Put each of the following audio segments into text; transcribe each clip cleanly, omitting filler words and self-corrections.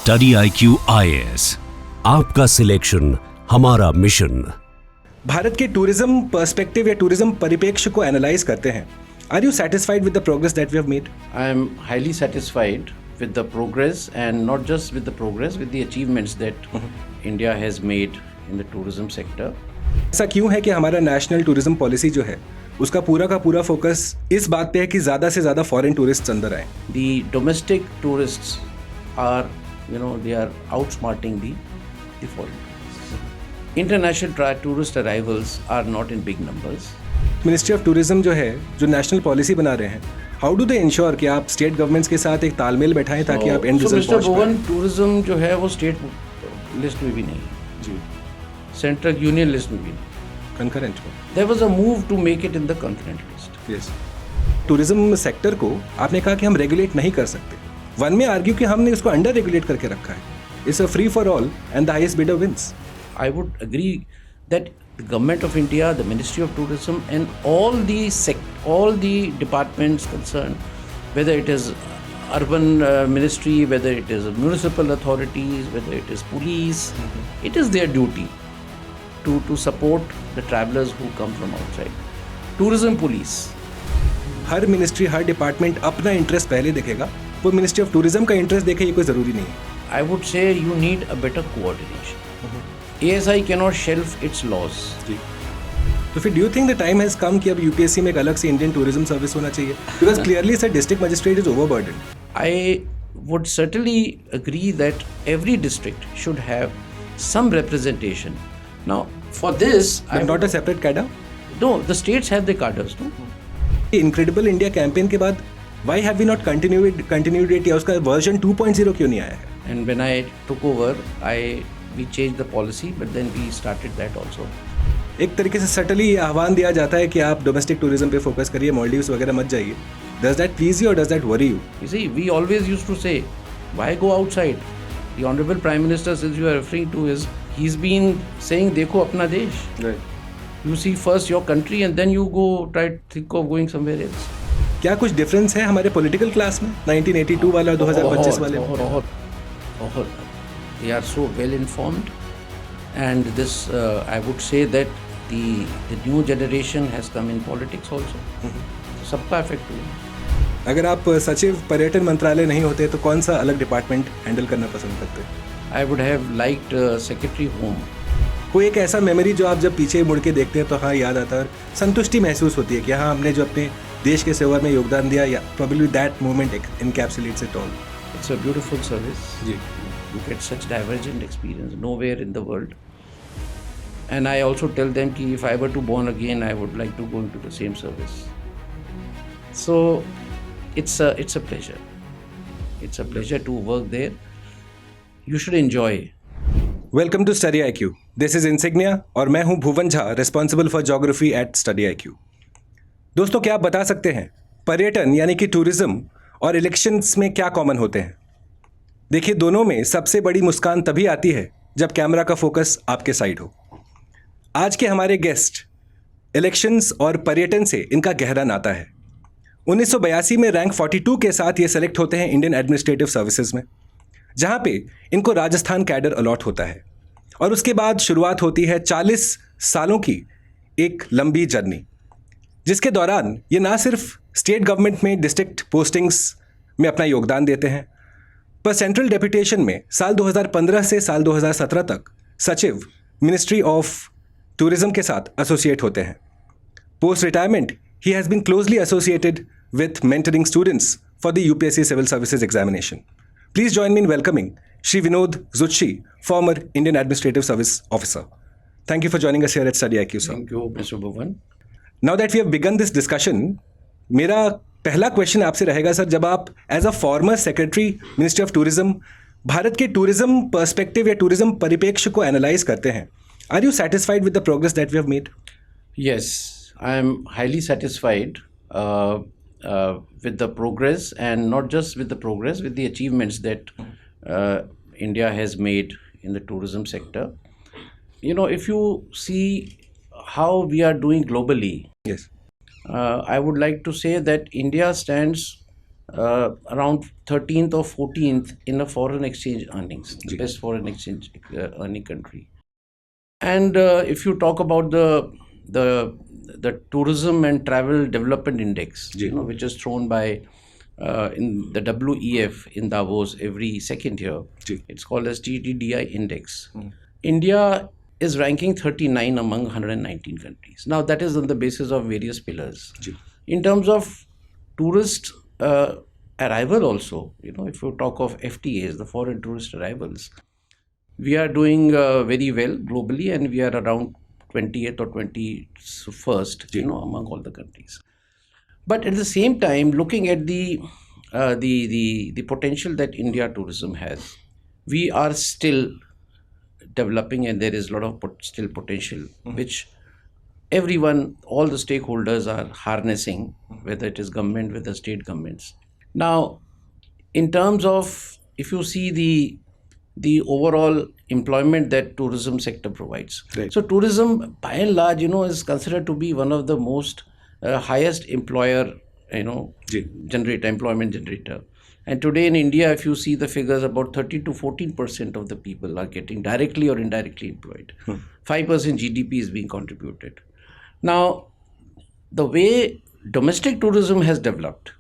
StudyIQ IAS, आपका selection हमारा mission. Bharat के टूरिज्म पर्सपेक्टिव या टूरिज्म परिप्रेक्ष्य को एनालाइज करते हैं। Are you satisfied with the progress that we have made? I am highly satisfied with the progress, and not just with the progress, with the achievements that India has made in the tourism sector. ऐसा क्यों है कि हमारा national tourism policy जो है उसका पूरा का पूरा फोकस इस बात पे है कि ज़्यादा से ज़्यादा फॉरेन टूरिस्ट अंदर आए? The domestic tourists are, they are outsmarting the foreign tourists. International tourist arrivals are not in big numbers. Ministry of tourism जो है, जो नेशनल पॉलिसी बना रहे हैं, हाउ डू दे इंश्योर कि आप स्टेट गवर्नमेंट्स के साथ एक तालमेल बैठाएं ताकि आप एंड रिजल्ट पहुंच पाएं? भुवन, टूरिज्म जो है वो स्टेट लिस्ट में भी नहीं है जी, सेंट्रल यूनियन लिस्ट में भी नहीं। कंकरेंट में There was a move to make it in the concurrent list. Yes. Tourism sector को आपने कहा कि हम रेगुलेट नहीं कर सकते। वन में आर्ग्यू कि हमने उसको अंडर रेगुलेट करके रखा है। It's a free for all and the highest bidder wins. I would agree that the government of India, the Ministry of Tourism, and all the departments concerned, whether it is urban ministry, whether it is municipal authorities, whether it is police, it is their duty to support the travelers who come from outside. Tourism police. Her ministry, हर department अपना interest पहले देखेगा। वो ministry of tourism का interest देखे, ये कोई ज़रूरी नहीं है। I would say you need a better coordination. ASI cannot shelf its laws. जी, तो फिर do you think the time has come कि अब यूपीएससी में एक अलग से इंडियन टूरिज्म सर्विस होना चाहिए? Because clearly sir district magistrate is overburden. I would certainly agree that every district should have some representation. Now, for this, not a separate cadre? no, the states have the cadres, no? Incredible India campaign के बाद why have we not continued it, या उसका version 2.0 क्यों नहीं आया है? And when I took over, we changed the policy, but then we started that also. एक तरीके से सटली आह्वान दिया जाता है कि आप डोमेस्टिक टूरिज्म पे फोकस करिए, मालदीव्स वगैरह मत जाइए। डज दैट प्लीज यू और does that worry you? You see, we always used to say, why go outside? The Honorable Prime Minister, since you are referring to, he's been saying, देखो अपना देश. You see first your country and then you go try to think of going somewhere else. क्या कुछ difference है हमारे political class में 1982 वाला और 2025 वाले में? बहुत. They are so well informed, and this I would say that the new generation has come in politics also. तो सबका इफेक्ट हुआ। अगर आप सचिव पर्यटन मंत्रालय नहीं होते तो कौन सा अलग डिपार्टमेंट हैंडल करना पसंद करते? I would have liked Secretary Home. कोई एक ऐसा मेमोरी जो आप जब पीछे मुड़ के देखते हैं तो हाँ याद आता है और संतुष्टि महसूस होती है कि हाँ हमने जो अपने देश के सेवा में योगदान दिया, या probably that moment encapsulates it all. It's a beautiful service. जी, You get such divergent experience nowhere in the world. And I also tell them कि if I were to born again, I would like to go into the same service. So it's a pleasure. It's a pleasure to work there. You should enjoy. Welcome to study I Q. This is Insignia और मैं हूं Bhuvan Jha, responsible for geography at StudyIQ। दोस्तों, क्या आप बता सकते हैं पर्यटन यानी कि टूरिज्म और इलेक्शंस में क्या कॉमन होते हैं? देखिए, दोनों में सबसे बड़ी मुस्कान तभी आती है जब कैमरा का फोकस आपके साइड हो। आज के हमारे गेस्ट, इलेक्शंस और पर्यटन से इनका गहरा नाता है। 1982 में रैंक 42 के साथ ये सेलेक्ट होते हैं इंडियन एडमिनिस्ट्रेटिव सर्विसेज में, जहाँ पे इनको राजस्थान कैडर अलॉट होता है। और उसके बाद शुरुआत होती है 40 सालों की एक लंबी जर्नी, जिसके दौरान ये ना सिर्फ स्टेट गवर्नमेंट में डिस्ट्रिक्ट पोस्टिंग्स में अपना योगदान देते हैं, पर सेंट्रल डेपुटेशन में साल 2015 से साल 2017 तक सचिव मिनिस्ट्री ऑफ टूरिज्म के साथ एसोसिएट होते हैं। Post retirement he has been closely associated with mentoring students for the UPSC civil services examination. Please join me in welcoming Shri Vinod Zutshi, former Indian Administrative Service Officer. Thank you for joining us here at StudyIQ, sir. Thank you, Mr. Bhuvan. Now that we have begun this discussion, मेरा पहला question आपसे रहेगा sir, जब आप as a former secretary ministry of tourism Bharat के tourism perspective या tourism परिप्रेक्ष्य को एनालाइज करते हैं, are you satisfied with the progress that we have made? Yes, I am highly satisfied with the progress, and not just with the progress, with the achievements that India has made in the tourism sector. If you see how we are doing globally, Yes. I would like to say that India stands around 13th or 14th in the foreign exchange earnings, the best foreign exchange earning country. And if you talk about the tourism and travel development index, which is thrown by in the WEF in Davos every second year, it's called as TTDI index. India is ranking 39 among 119 countries. Now that is on the basis of various pillars. In terms of tourist arrival also, if you talk of FTAs, the foreign tourist arrivals, we are doing very well globally, and we are around 20th or 21st, among all the countries. But at the same time, looking at the potential that India tourism has, we are still developing, and there is a lot of still potential, which everyone, all the stakeholders are harnessing, whether it is government, whether state governments. Now, in terms of, if you see the overall employment that tourism sector provides. So tourism by and large, is considered to be one of the most highest employer, employment generator. And today in India, if you see the figures, about 13 to 14% of the people are getting directly or indirectly employed. 5% GDP is being contributed. Now, the way domestic tourism has developed,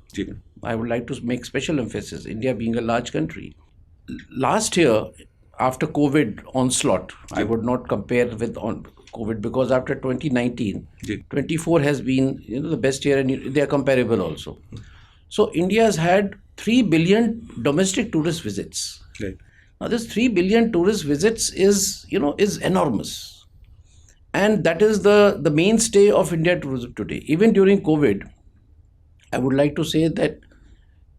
I would like to make special emphasis, India being a large country. Last year, after COVID onslaught, I would not compare with COVID, because after 2019, 24 has been the best year, and they are comparable also. So India has had 3 billion domestic tourist visits. Now this 3 billion tourist visits is enormous, and that is the mainstay of India tourism today. Even during COVID, I would like to say that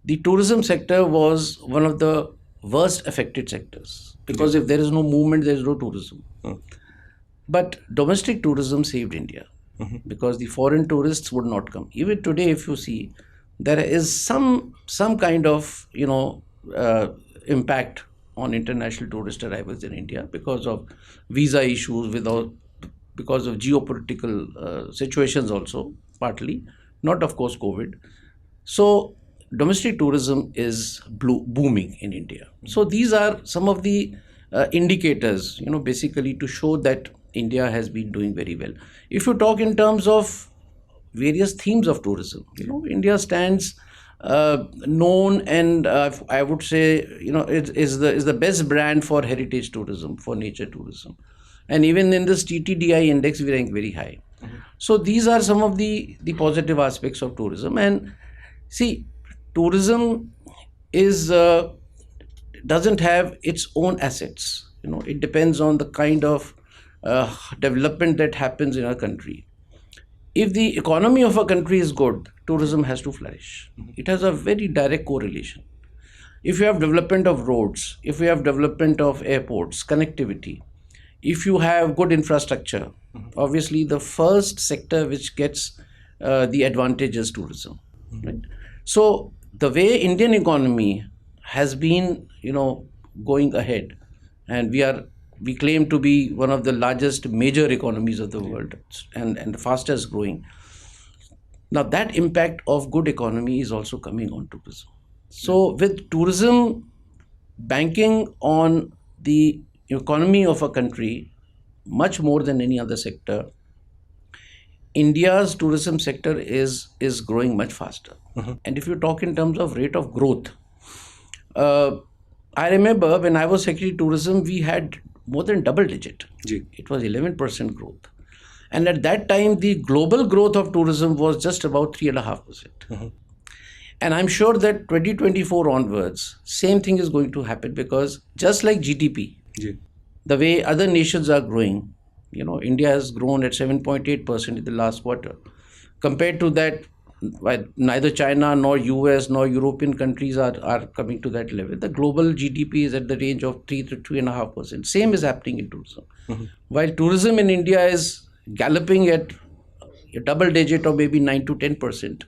the tourism sector was one of the worst affected sectors, because if there is no movement, there is no tourism. But domestic tourism saved India, because the foreign tourists would not come. Even today, if you see, there is some kind of impact on international tourist arrivals in India because of visa issues, because of geopolitical situations also, partly, not of course COVID. So domestic tourism is booming in India. So these are some of the indicators, basically to show that India has been doing very well. If you talk in terms of various themes of tourism, India stands known, and I would say, is the best brand for heritage tourism, for nature tourism. And even in this TTDI index, we rank very high. So these are some of the positive aspects of tourism. And see, tourism doesn't have its own assets. It depends on the kind of development that happens in a country. If the economy of a country is good, tourism has to flourish. It has a very direct correlation. If you have development of roads, if you have development of airports, connectivity, if you have good infrastructure, obviously the first sector which gets the advantage is tourism. Right? So the way Indian economy has been, going ahead, and we claim to be one of the largest major economies of the world, and the fastest growing. Now that impact of good economy is also coming on tourism. So with tourism banking on the economy of a country much more than any other sector, India's tourism sector is growing much faster. And if you talk in terms of rate of growth, I remember when I was Secretary Tourism, we had more than double digit. It was 11% growth. And at that time, the global growth of tourism was just about 3.5%. And I'm sure that 2024 onwards, same thing is going to happen, because just like GDP, the way other nations are growing, India has grown at 7.8% in the last quarter. Compared to that, neither China nor US nor European countries are coming to that level. The global GDP is at the range of 3 to 3.5%. Same is happening in tourism. While tourism in India is galloping at a double digit or maybe 9 to 10%,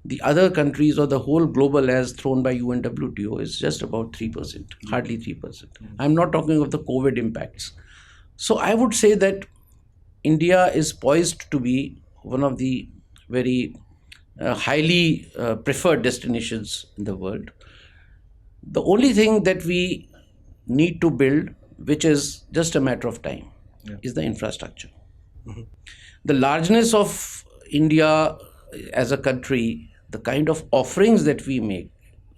the other countries or the whole global as thrown by UNWTO is just about 3%, hardly 3%. I'm not talking of the COVID impacts. So I would say that India is poised to be one of the very highly preferred destinations in the world. The only thing that we need to build, which is just a matter of time, is the infrastructure. The largeness of India as a country, the kind of offerings that we make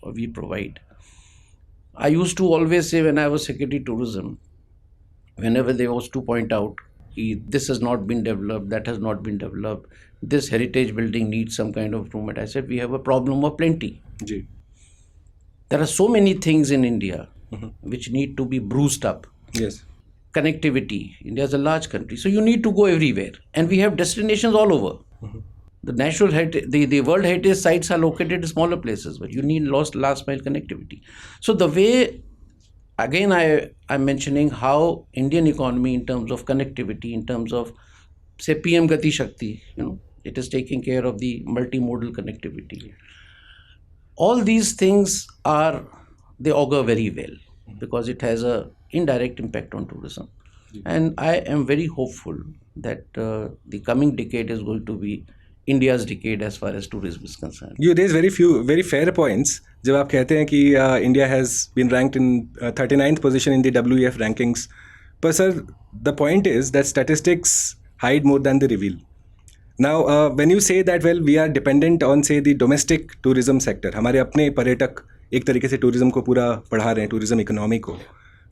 or we provide. I used to always say when I was Secretary Tourism, whenever they was to point out, this has not been developed, that has not been developed, this heritage building needs some kind of improvement, I said we have a problem of plenty. जी. There are so many things in India which need to be bruised up. Yes. Connectivity. India is a large country, so you need to go everywhere, and we have destinations all over. The natural the World Heritage sites are located in smaller places, but you need last mile connectivity. So the way, again, I'm mentioning how Indian economy in terms of connectivity, in terms of say PM Gati Shakti, it is taking care of the multimodal connectivity. All these things they augur very well because it has a indirect impact on tourism. And I am very hopeful that the coming decade is going to be India's decade as far as tourism is concerned. You raise very fair points. जब आप कहते हैं कि India has been ranked in 39th position in the WEF rankings. But sir, the point is that statistics hide more than they reveal. Now, when you say that, well, we are dependent on, say, the domestic tourism sector. हमारे अपने पर्यटक एक तरीके से tourism को पूरा बढ़ा रहे हैं, टूरिज्म इकोनॉमी को.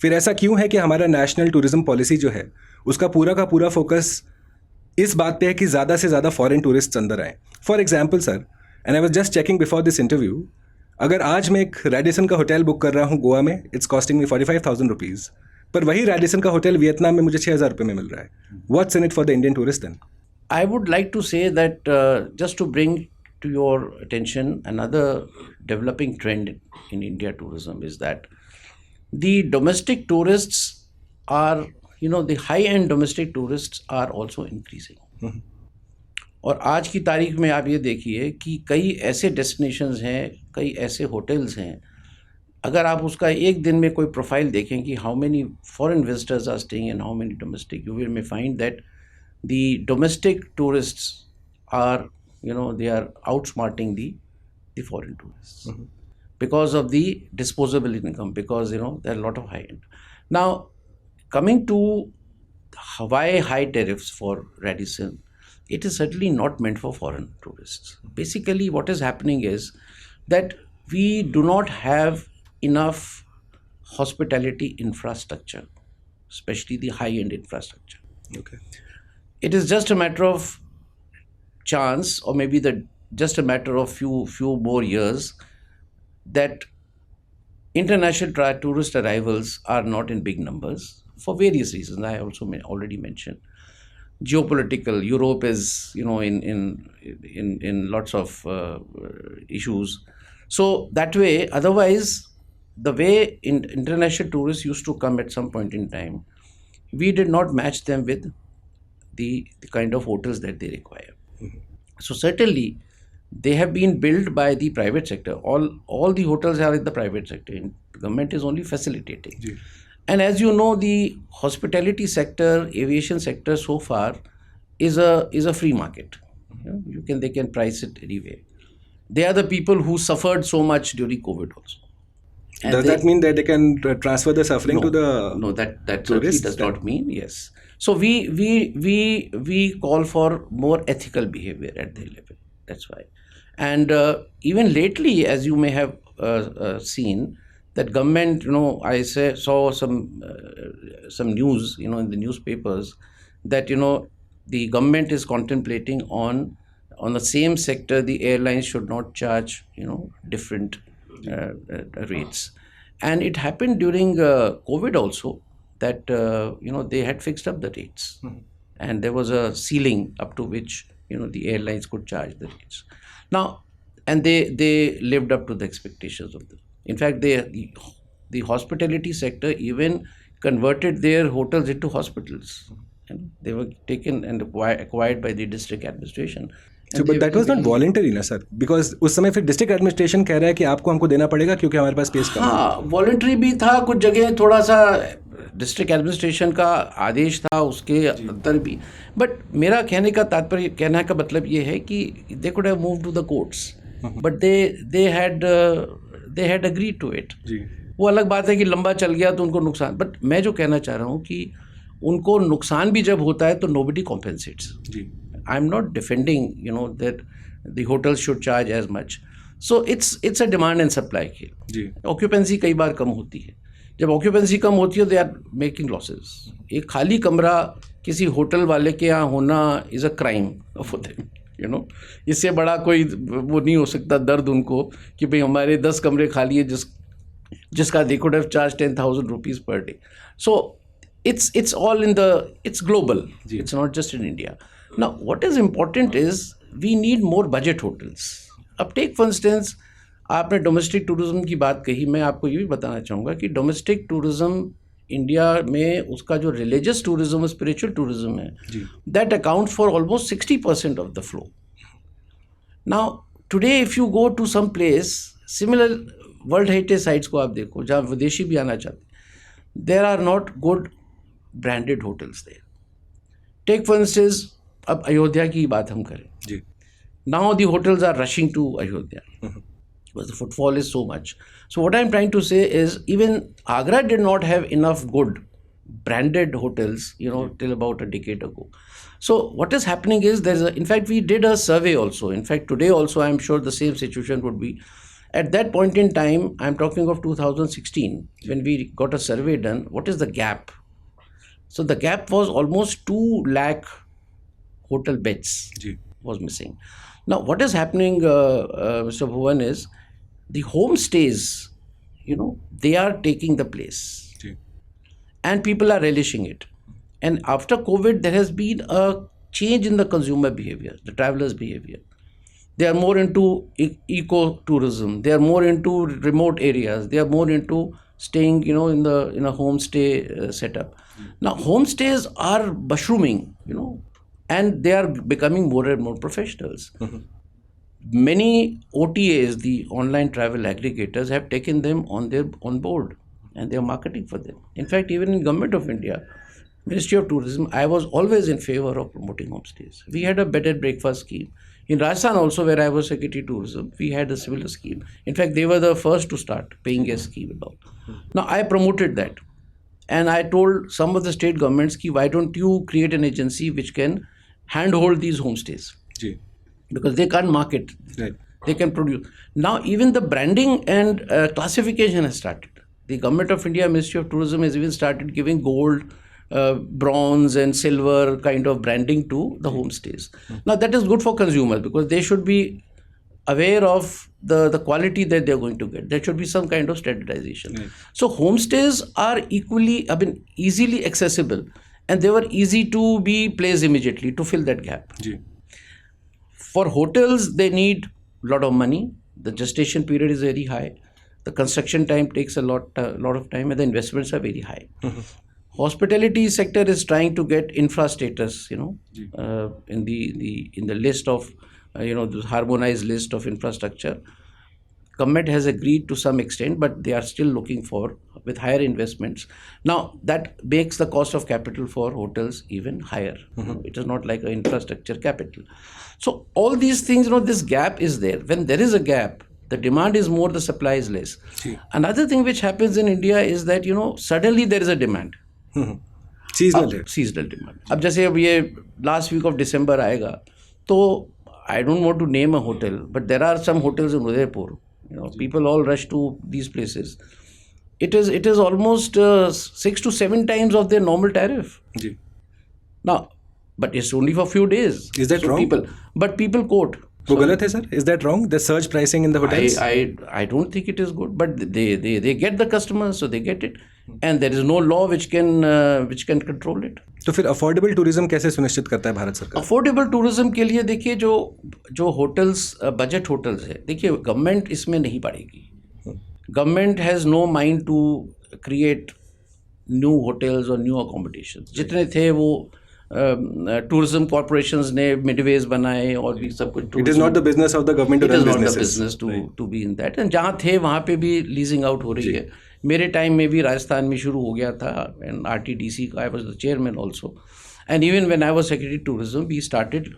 फिर ऐसा क्यों है कि हमारा नेशनल टूरिज्म पॉलिसी जो है उसका पूरा का पूरा फोकस इस बात पे है कि ज़्यादा से ज़्यादा फॉरेन टूरिस्ट अंदर आए. For example sir, and I was just checking before this interview, अगर आज मैं एक रेडिसन का होटल बुक कर रहा हूँ गोवा में, इट्स कॉस्टिंग मी 45,000 रुपीज़, पर वही रेडिसन का होटल वियतनाम में मुझे 6,000 रुपये में मिल रहा है. What's in it for the Indian tourist then? I would like to say that just to bring to your attention another developing trend in India tourism is that the domestic tourists are, the high-end domestic tourists are also increasing. और आज की तारीख में आप ये देखिए कि कई ऐसे डेस्टिनेशंस हैं, कई ऐसे होटल्स हैं, अगर आप उसका एक दिन में कोई प्रोफाइल देखें कि how many foreign visitors are staying and how many domestic, you will may find that the domestic tourists are, they are outsmarting the foreign tourists because of the disposable income, because, there are a lot of high end. Now, coming to why high tariffs for Radisson, it is certainly not meant for foreign tourists. Basically, what is happening is that we do not have enough hospitality infrastructure, especially the high end infrastructure. Okay. It is just a matter of chance, or maybe just a matter of few more years, that international tourist arrivals are not in big numbers for various reasons. I also already mentioned geopolitical. Europe is, in lots of issues. So that way, otherwise, the way international tourists used to come at some point in time, we did not match them with the kind of hotels that they require. So certainly they have been built by the private sector. All the hotels are in the private sector. The government is only facilitating. जी. And as you know, the hospitality sector, aviation sector so far is a free market. They can price it anyway. They are the people who suffered so much during COVID also. And does that mean that they can transfer the suffering to the that tourists? Does not mean, yes. So we call for more ethical behavior at their level. That's why. And even lately, as you may have seen, that government, I saw some news, in the newspapers, that the government is contemplating on the same sector, the airlines should not charge different rates. And it happened during COVID also, that they had fixed up the rates, and there was a ceiling up to which the airlines could charge the rates. Now, and they lived up to the expectations of them. In fact, the hospitality sector even converted their hotels into hospitals. And they were taken and acquired by the district administration. So, but that was not voluntary, ना sir, because उस समय फिर district administration कह रहा है कि आपको हमको देना पड़ेगा क्योंकि हमारे पास स्पेस कम है. हाँ, वॉलंटरी भी था, कुछ जगह थोड़ा सा डिस्ट्रिक्ट एडमिनिस्ट्रेशन का आदेश था उसके अंदर भी, बट मेरा कहने का मतलब ये है कि they could have move to the courts, but they had agreed to it. वो अलग बात है कि लंबा चल गया तो उनको नुकसान, बट मैं जो कहना चाह रहा हूँ कि उनको नुकसान भी जब होता है तो nobody compensates. I am not defending that the hotels should charge as much. So it's a demand and supply खेल. ऑक्यूपेंसी कई बार कम होती है. जब ऑक्यूपेंसी कम होती है दे आर मेकिंग लॉसेस. एक खाली कमरा किसी होटल वाले के यहाँ होना is a crime for them. इससे बड़ा कोई वो नहीं हो सकता दर्द उनको कि भाई हमारे 10 कमरे खाली है जिसका they could have charged 10,000 rupees per day. So it's all it's global. It's not just in India. Now what is important is we need more budget hotels. अब take for instance, आपने डोमेस्टिक टूरिज्म की बात कही, मैं आपको ये भी बताना चाहूँगा कि डोमेस्टिक टूरिज्म इंडिया में उसका जो रिलीजियस टूरिज्म और स्पिरिचुअल टूरिज्म है, that account for almost 60% of the flow. Now today if you go to some place similar world heritage sites को आप देखो जहाँ विदेशी भी आना चाहते हैं, there are not good branded hotels there. Take for instance, अब अयोध्या की बात हम करें, now the hotels are rushing to Ayodhya because the footfall is so much. So what I'm trying to say is even Agra did not have enough good branded hotels, till about a decade ago. So what is happening is in fact we did a survey also. In fact today also I'm sure the same situation would be. At that point in time, I'm talking of 2016, when we got a survey done, what is the gap? So the gap was almost 2 lakh hotel beds was missing. Now what is happening, Mr. Bhuvan, is the homestays, they are taking the place and people are relishing it. And after COVID, there has been a change in the consumer behavior, the traveler's behavior. They are more into eco-tourism. They are more into remote areas. They are more into staying, in a homestay setup. Now, homestays are mushrooming, and they are becoming more and more professionals. Many OTAs, the online travel aggregators, have taken them on board, and they are marketing for them. In fact, even in Government of India, Ministry of Tourism, I was always in favor of promoting homestays. We had a bed and breakfast scheme. In Rajasthan also, where I was Secretary Tourism, we had a similar scheme. In fact, they were the first to start paying guest scheme and all. Now, I promoted that. And I told some of the state governments, why don't you create an agency which can handhold these homestays? Because they can't market. Right. They can produce. Now, even the branding and classification has started. The Government of India, Ministry of Tourism has even started giving gold, bronze and silver kind of branding to the homestays. Now that is good for consumers because they should be aware of the quality that they're going to get. There should be some kind of standardization. So homestays are easily accessible and they were easy to be placed immediately to fill that gap. For hotels, they need a lot of money. The gestation period is very high. The construction time takes a lot of time and the investments are very high. Hospitality sector is trying to get infra status, in the list of, the harmonized list of infrastructure. Government has agreed to some extent, but they are still looking for with higher investments. Now that makes the cost of capital for hotels even higher. It is not like an infrastructure capital. So all these things, this gap is there. When there is a gap, the demand is more, the supply is less. Another thing which happens in India is that, suddenly there is a demand. Seasonal demand. अब जैसे अब ये last week of December आएगा तो I don't want to name a hotel but there are some hotels in Udaipur, people all rush to these places. It is almost 6 to 7 times of their normal tariff. Now, but it's only for a few days. Is that wrong? People quote. वो गलत है sir? Is that wrong? The surge pricing in the hotels? I don't think it is good, but they get the customers, so they get it, and there is no law which can control it. तो फिर affordable tourism कैसे सुनिश्चित करता है भारत सरकार? Affordable tourism के लिए देखिए जो होटल्स बजट होटल्स है, देखिए गवर्नमेंट इसमें नहीं पड़ेगी. Government has no mind to create new hotels और न्यू अकोमोडेशन. जितने थे वो टूरिज्म कॉर्पोरेशंस ने मिडवेज बनाए और भी सब कुछ. It is not the business of the government to run businesses. To be in that. And जहाँ थे वहाँ पे भी लीजिंग आउट हो रही है. मेरे टाइम में भी राजस्थान में शुरू हो गया था, एंड RTDC का I was the chairman also, and even when I was secretary tourism we started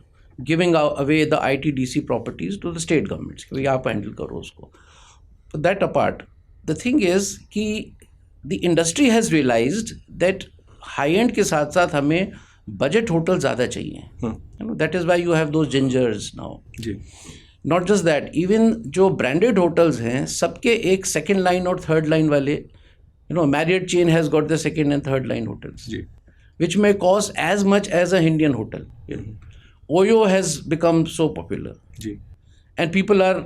giving away the ITDC properties to the state governments कि भाई आप हैंडल करो उसको. That apart, the thing is कि the industry has realised that high end के साथ साथ हमें बजट होटल ज़्यादा चाहिए. That is why you have those Gingers now. जी. नॉट जस्ट दैट, इवन जो ब्रांडेड होटल्स हैं सबके एक सेकेंड लाइन और थर्ड लाइन वाले, Marriott chain has got the second and third line hotels, जी. which may cost as much as a Indian hotel. Oyo has become so popular. जी. And people are,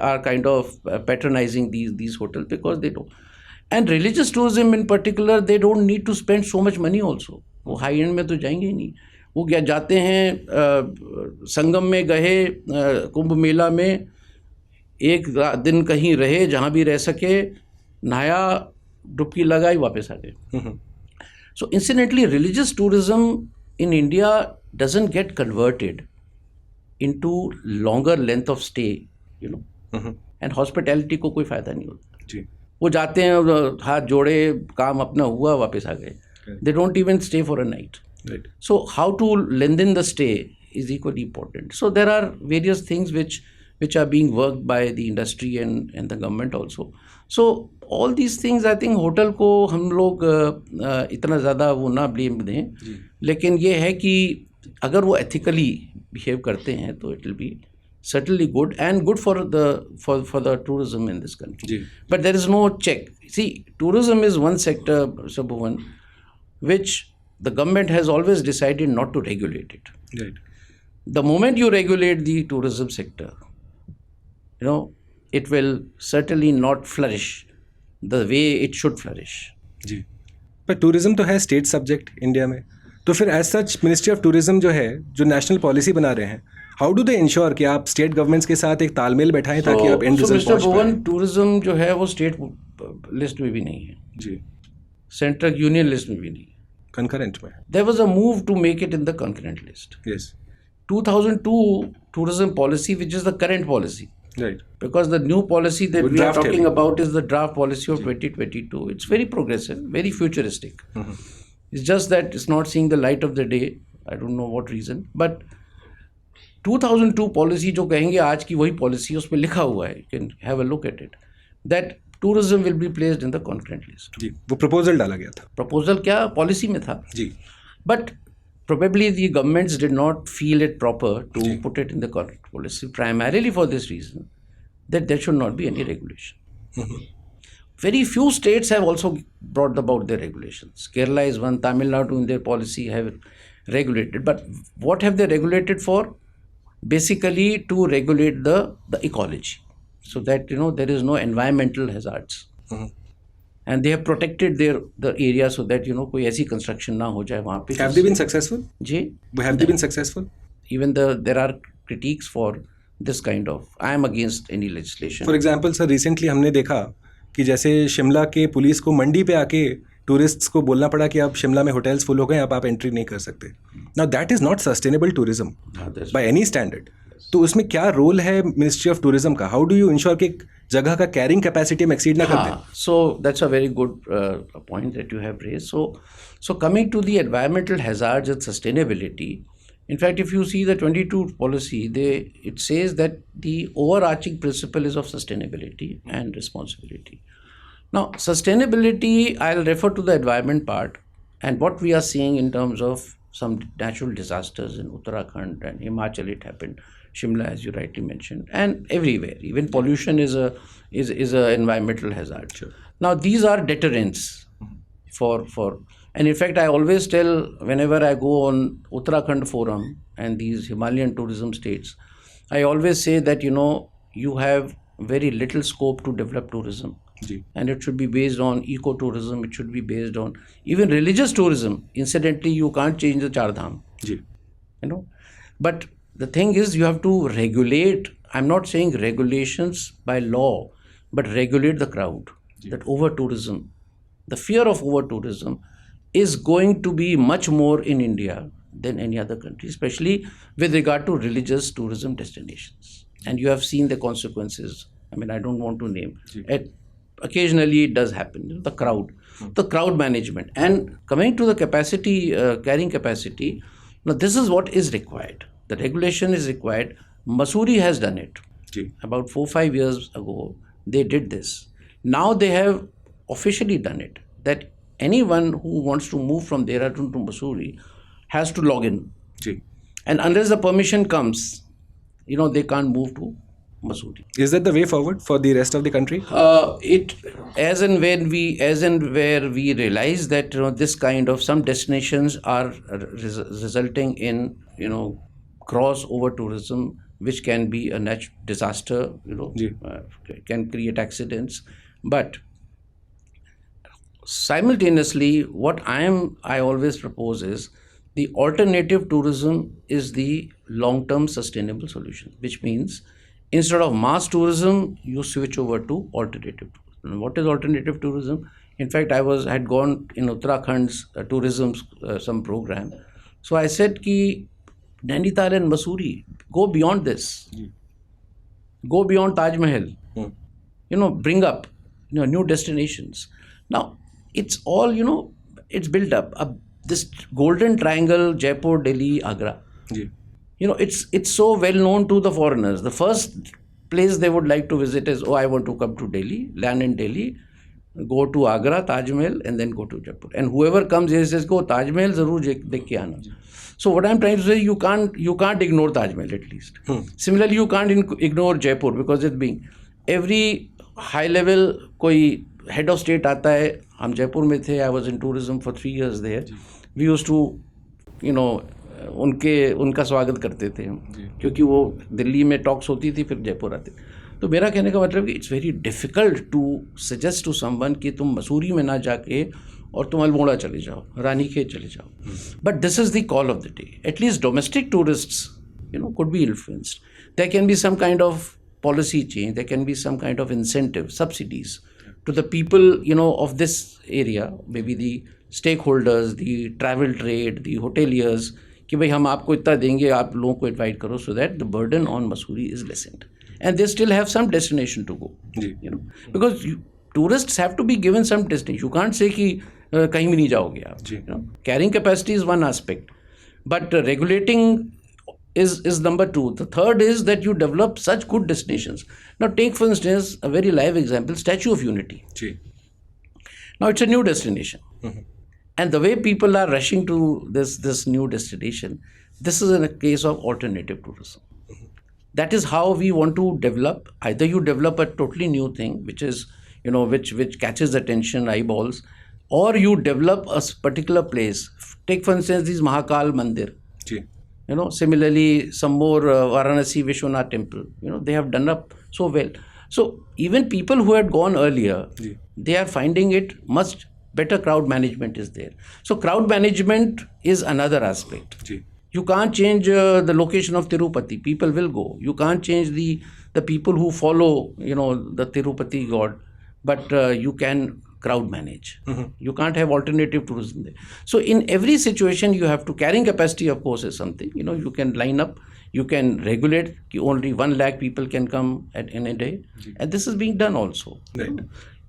are kind of patronizing these hotels because they don't. And religious tourism in particular, they don't need to spend so much money also. वो high end में तो जाएंगे ही नहीं. वो क्या जाते हैं संगम में गए, कुंभ मेला में एक दिन कहीं रहे, जहाँ भी रह सके, नहाया, डुबकी लगाई, वापस आ गए. So incidentally, religious tourism in India doesn't get converted into longer length of stay, and hospitality को कोई फायदा नहीं होता. जी. वो जाते हैं, हाथ जोड़े, काम अपना हुआ, वापस आ गए. They don't even stay for a night. Right. So how to lengthen the stay is equally important. So there are various things which are being worked by the industry and the government also. So all these things, I think hotel को हम लोग इतना ज़्यादा वो ना blame दें, लेकिन ये है कि अगर वो एथिकली बिहेव करते हैं तो it will be certainly good and good for the tourism in this country. But there is no check. See, tourism is one sector, Mr. Bhuvan, which the government has always decided not to regulate it. Right. The moment you regulate the tourism sector, it will certainly not flourish the way it should flourish. जी. पर tourism तो है state subject India में, तो फिर as such ministry of tourism जो है, जो national policy बना रहे हैं, हाउ डू दे इंश्योर कि आप स्टेट गवर्नमेंट्स के साथ एक तालमेल बैठाएं ताकि आप एंड रिजल्ट पहुंच पाएं? टूरिज्म जो है वो स्टेट लिस्ट में भी नहीं है जी, सेंट्रल यूनियन लिस्ट में भी नहीं, कंकरेंट में. There was a move to make it in the concurrent list. Yes. 2002 tourism policy, which is the current policy, Right. because the new policy that we are draft talking heavy. about is the draft policy of 2022. It's very progressive, very futuristic. It's just that it's not seeing the light of the day. I don't know what reason, but 2002 policy जो कहेंगे आज की वही policy, उसमें लिखा हुआ है, you can have a look at it, that tourism will be placed in the concurrent list. जी, वो proposal डाला गया था. Proposal क्या policy में था? जी. But probably the governments did not feel it proper to put it in the concurrent policy, primarily for this reason, that there should not be any regulation. Very few states have also brought about their regulations. Kerala is one, Tamil Nadu in their policy have regulated. But what have they regulated for? Basically to regulate the ecology, so that there is no environmental hazards. And they have protected the area so that कोई ऐसी construction ना हो जाए वहाँ पे. Have they been successful? Ji. Have they been successful? Even there are critiques for this kind of. I am against any legislation. For example, sir, recently हमने देखा कि जैसे शिमला के पुलिस को मंडी पे आके टूरिस्ट्स को बोलना पड़ा कि अब शिमला में होटल्स फुल हो गए, अब आप एंट्री नहीं कर सकते. Now that is not sustainable tourism by any standard. तो उसमें क्या रोल है मिनिस्ट्री ऑफ टूरिज्म का? हाउ डू यू इंश्योर कि जगह का कैरिंग कैपेसिटी में एक्सीड ना कर दें? So that's a very good point that you have raised. So coming to the environmental hazards and sustainability, in fact, if you see the 22 policy, it says that the overarching principle is of sustainability and responsibility. Now, sustainability, I'll refer to the environment part and what we are seeing in terms of some natural disasters in Uttarakhand and Himachal. It happened, Shimla, as you rightly mentioned, and everywhere. Even pollution is a environmental hazard. Sure. Now, these are deterrents for and in fact, I always tell whenever I go on Uttarakhand forum and these Himalayan tourism states, I always say that you have very little scope to develop tourism. And it should be based on ecotourism. It should be based on even religious tourism. Incidentally, you can't change the Char Dham. But the thing is, you have to regulate. I'm not saying regulations by law, but regulate the crowd. That over-tourism, the fear of over-tourism is going to be much more in India than any other country, especially with regard to religious tourism destinations. And you have seen the consequences. I mean, I don't want to name. occasionally it does happen. The crowd management, and coming to the capacity, carrying capacity. Now this is what is required. The regulation is required. Missouri has done it. About 4-5 years ago, they did this. Now they have officially done it. That anyone who wants to move from Dehradun to Missouri has to log in. And unless the permission comes, they can't move to Missouri. Is that the way forward for the rest of the country? It as and where we realize that this kind of some destinations are resulting in cross over tourism, which can be a natural disaster. Can create accidents, but simultaneously, what I always propose is the alternative tourism is the long-term sustainable solution, which means instead of mass tourism, you switch over to alternative tourism. What is alternative tourism? In fact, I had gone in Uttarakhand's tourism some program. So I said ki Nainital and Missouri, go beyond this. Go beyond Taj Mahal. Bring up new destinations. Now, it's all, it's built up. This golden triangle, Jaipur, Delhi, Agra. It's so well known to the foreigners. The first place they would like to visit is, I want to come to Delhi, land in Delhi, go to Agra, Taj Mahal, and then go to Jaipur. And whoever comes here says, go Taj Mahal, zarur dekh ke aana. So what I'm trying to say, you can't ignore Taj Mahal at least. Similarly, you can't ignore Jaipur because it's being every high level koi head of state आता है. हम जयपुर में थे. I was in tourism for 3 years there. We used to, उनका स्वागत करते थे हम, क्योंकि वो दिल्ली में टॉक्स होती थी, फिर जयपुर आते. तो मेरा कहने का मतलब कि it's very difficult to suggest to someone कि तुम मसूरी में ना जाके और तुम अल्मोड़ा चले जाओ, रानीखेत चले जाओ. But this is the call of the day. At least domestic tourists could be influenced. There can be some kind of policy change. There can be some kind of incentive, subsidies to the people, of this area, maybe the stakeholders, the travel trade, the hoteliers, कि भाई हम आपको इतना देंगे, आप लोगों को invite करो, so that the burden on Missouri is lessened. And they still have some destination to go, because tourists have to be given some destination. You can't say कि कहीं भी नहीं जाओगे आप. Carrying capacity is one aspect, but regulating is number 2. The third is that you develop such good destinations. Now take for instance a very live example, Statue of Unity. Now it's a new destination. And the way people are rushing to this new destination, this is in a case of alternative tourism. That is how we want to develop. Either you develop a totally new thing, which is, which catches attention, eyeballs, or you develop a particular place. Take for instance this Mahakal Mandir. Similarly, some more Varanasi Vishwanath temple. They have done up so well. So even people who had gone earlier, they are finding it much better. Crowd management is there. So crowd management is another aspect. You can't change the location of Tirupati. People will go. You can't change the people who follow, the Tirupati god, but you can crowd manage. You can't have alternative tourism there. So in every situation you have to, carrying capacity of course is something, you can line up, you can regulate, only 1 lakh people can come in a day. And this is being done also. Right.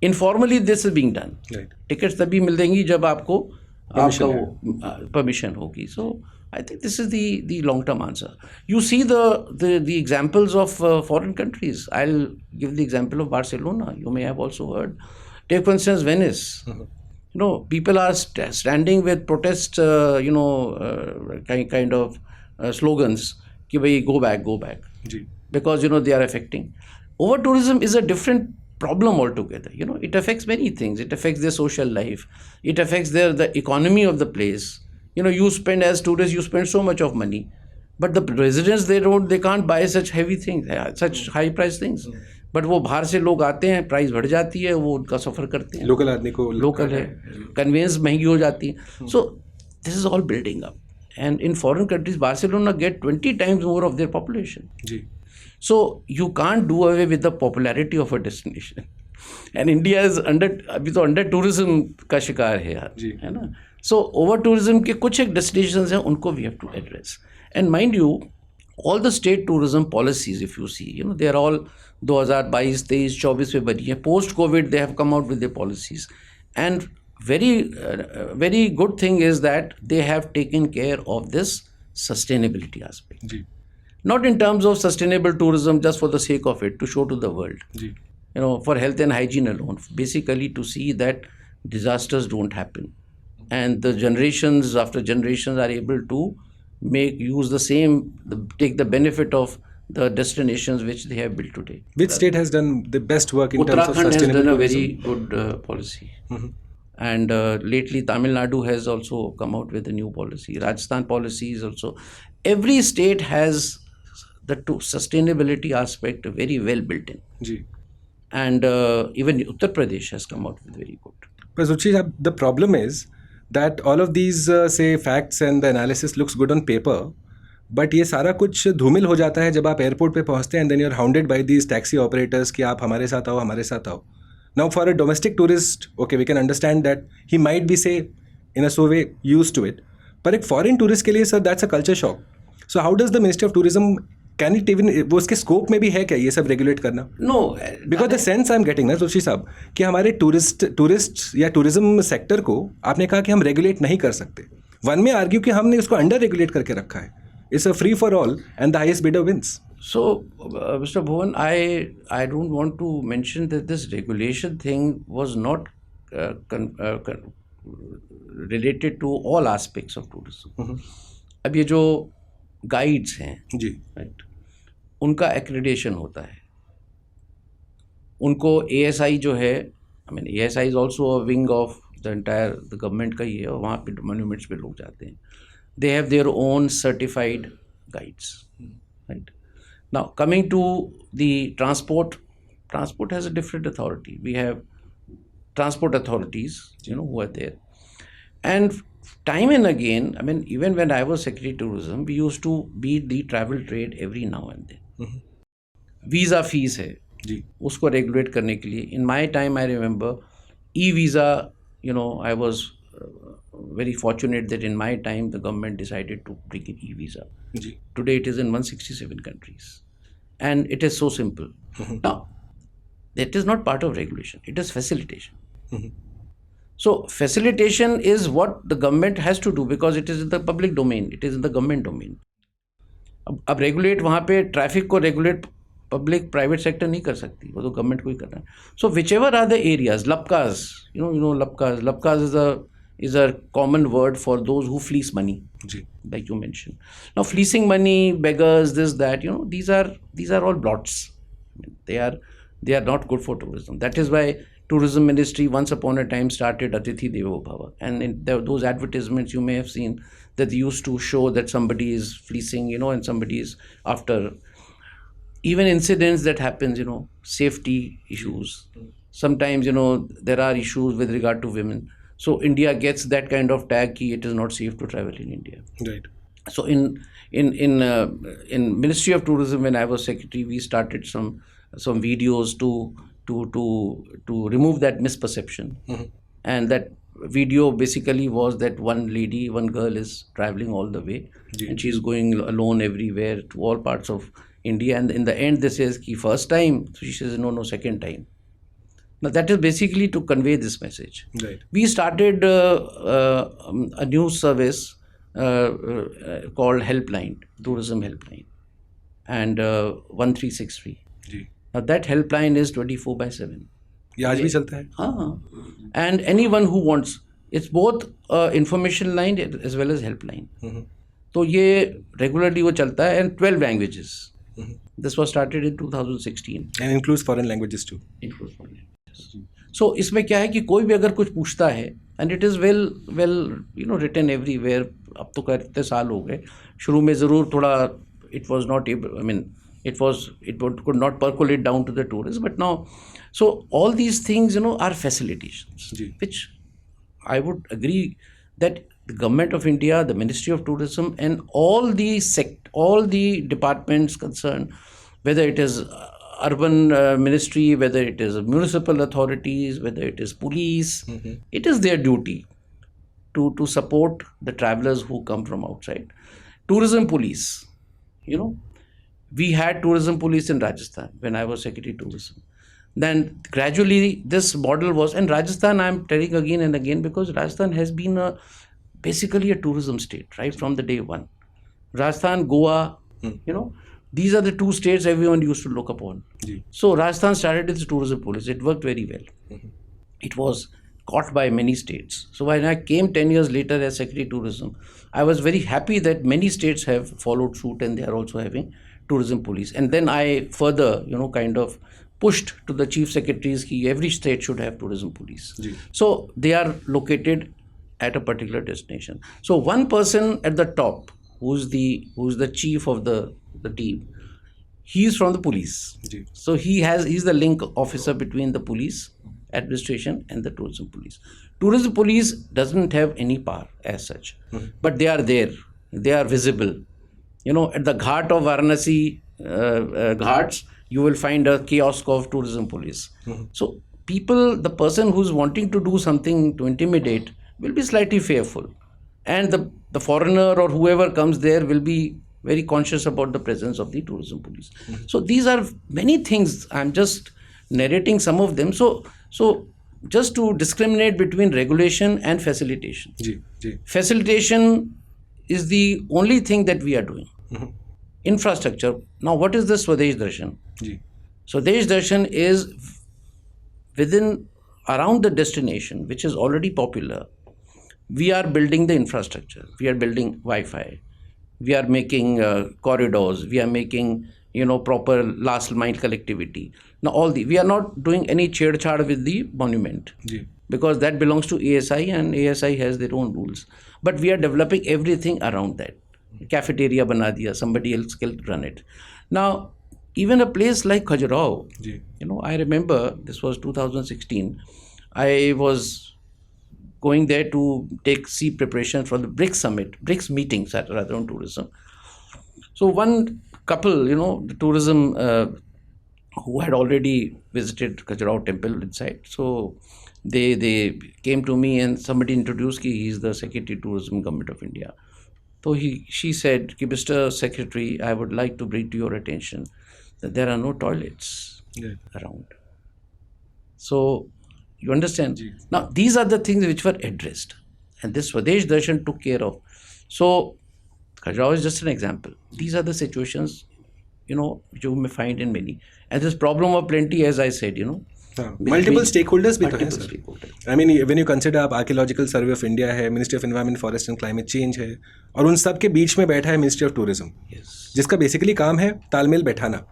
Informally this is being done. Right. Tickets तभी मिल देंगी जब आपको permission होगी. So I think this is the long-term answer. You see the examples of foreign countries. I'll give the example of Barcelona. You may have also heard. Take for instance Venice. People are standing with protest, kind of slogans कि भाई go back. Because they are affecting. Over tourism is a different problem altogether. It affects many things. It affects their social life. It affects the economy of the place. You spend as tourists, you spend so much of money, but the residents they can't buy such heavy things, such high price things. But वो बाहर से लोग आते हैं, price बढ़ जाती है, वो उनका सफ़र करते हैं. लोकल आदमी को लोकल है, कन्वेंस महंगी हो जाती है. So this is all building up. And in foreign countries Barcelona get 20 times more of their population. So you can't do away with the popularity of a destination. And India is अभी तो under tourism का शिकार है यार, है ना. So over tourism के कुछ एक डेस्टिनेशंस हैं, उनको we have to address. And mind you, all the state tourism policies, if you see, they are all 2022, 23, 24 में बनी है. Post COVID, they have come out with their policies, and very good thing is that they have taken care of this sustainability aspect. Ji. Not in terms of sustainable tourism just for the sake of it, to show to the world. Ji. For health and hygiene alone, basically to see that disasters don't happen, and the generations after generations are able to take the benefit of the destinations which they have built today. Which state has done the best work in terms of Uttarakhand has sustainable done a tourism? very good policy. And lately Tamil Nadu has also come out with a new policy. Rajasthan policy is also. Every state has the sustainability aspect very well built in. Ji. And even Uttar Pradesh has come out with very good. But Suchi, the problem is that all of these say facts and the analysis looks good on paper, but ये सारा कुछ धूमिल हो जाता है जब आप airport पे पहुंचते हैं, and then you're hounded by these taxi operators कि आप हमारे साथ आओ, हमारे साथ आओ. Now for a domestic tourist, okay, we can understand that he might be, say, in a so way used to it. पर एक foreign tourist के लिए, sir, that's a culture shock. So how does the Ministry of Tourism, can it even, वो उसके scope में भी है क्या ये सब रेगुलेट करना? No. Because the sense I am getting ना जोशी साहब कि हमारे टूरिस्ट या टूरिज्म सेक्टर को आपने कहा कि हम रेगुलेट नहीं कर सकते. वन में आर्ग्यू कि हमने उसको अंडर रेगुलेट करके रखा है. It's a free for all and the highest bidder wins. So, Mr. Bhuvan, I don't want to mention that this regulation thing was not related to all aspects of tourism. अब ये जो guides हैं जी, right, उनका accreditation होता है. उनको ASI जो है, ASI is also a wing of the entire the government का ही है, और वहाँ पे मॉन्यूमेंट्स पे लोग जाते हैं. They have their own certified guides, right. Now, coming to the transport has a different authority. We have transport authorities, who are there. And time and again, even when I was Secretary of Tourism, we used to beat the travel trade every now and then. Visa fees है, जी, उसको regulate करने के लिए. In my time, I remember e-visa, I was very fortunate that in my time the government decided to bring in e-visa. जी. Today it is in 167 countries, and it is so simple. Now, that is not part of regulation, it is facilitation. So facilitation is what the government has to do because it is in the public domain, it is in the government domain. अब regulate वहाँ पे traffic को regulate public private sector नहीं कर सकती, वो तो government को ही करना है. So whichever are the areas, लपकाज, लपकाज is a common word for those who fleece money, like you mentioned. Now, fleecing money, beggars, this, that, these are all blots. They are not good for tourism. That is why Tourism Ministry once upon a time started Atithi Devo Bhava. And in those advertisements you may have seen that they used to show that somebody is fleecing, and somebody is after. Even incidents that happens, safety issues. Sometimes, there are issues with regard to women. So India gets that kind of tag कि it is not safe to travel in India. Right. So in Ministry of Tourism, when I was secretary, we started some videos to remove that misperception. And that video basically was that one girl is traveling all the way, and she is going alone everywhere to all parts of India. And in the end, they says कि first time, so she says no, second time. Now, that is basically to convey this message. Right. We started a new service called Helpline, Tourism Helpline, and 1363. जी. Now, that helpline is 24/7. ये आज भी चलता है? हाँ. And anyone who wants, it's both information line as well as helpline. तो ये regularly वो चलता है, and 12 languages. This was started in 2016. And includes foreign languages too. Includes foreign languages. So इसमें क्या है कि कोई भी अगर कुछ पूछता है, and it is well written everywhere. अब तो कितने साल हो गए. शुरू में ज़रूर थोड़ा it was not able, it could not percolate down to the tourists, but now, so all these things are facilitations, which I would agree that the government of India, the Ministry of Tourism, and all the departments concerned, whether it is urban ministry, whether it is municipal authorities, whether it is police, it is their duty to support the travelers who come from outside. Tourism police, We had tourism police in Rajasthan when I was Secretary Tourism. Then gradually this model was, and Rajasthan I'm telling again and again because Rajasthan has been basically a tourism state right from the day one. Rajasthan, Goa, these are the two states everyone used to look upon. So Rajasthan started its tourism policy. It worked very well. It was caught by many states. So when I came 10 years later as Secretary Tourism, I was very happy that many states have followed suit and they are also having tourism police. And then I further, kind of pushed to the chief secretaries that every state should have tourism police. So they are located at a particular destination. So one person at the top, who's the chief of the team, he's from the police. So he's the link officer between the police administration and the tourism police. Tourism police doesn't have any power as such, but they are there. They are visible. At the Ghat of Varanasi Ghats, you will find a kiosk of tourism police. So the person who's wanting to do something to intimidate will be slightly fearful. And the foreigner or whoever comes there will be very conscious about the presence of the tourism police. So these are many things. I'm just narrating some of them. So just to discriminate between regulation and facilitation. Facilitation is the only thing that we are doing. Infrastructure. Now, what is the Swadesh Darshan? Swadesh Darshan is around the destination, which is already popular. We are building the infrastructure. We are building Wi-Fi. We are making corridors. We are making, proper last mile connectivity. Now, we are not doing any chhed with the monument because that belongs to ASI and ASI has their own rules. But we are developing everything around that. Cafeteria bana diya, somebody else can run it. Now, even a place like Khajuraho, I remember this was 2016. I was going there to see preparation for the BRICS meetings rather on tourism. So one couple, the tourism who had already visited Khajuraho temple inside. So they came to me and somebody introduced he is the Secretary Tourism Government of India. So she said, Mr. Secretary, I would like to bring to your attention that there are no toilets around. So you understand? Now, these are the things which were addressed. And this Swadesh Darshan took care of. So Khajuraho is just an example. These are the situations, you may find in many. And this problem of plenty, as I said, multiple stakeholders भी तो हैं sir. I mean, when you consider आप Archaeological Survey of India है, Ministry of Environment, Forest and Climate Change है, और उन सब के बीच में बैठा है Ministry of Tourism, जिसका बेसिकली काम है तालमेल बैठाना.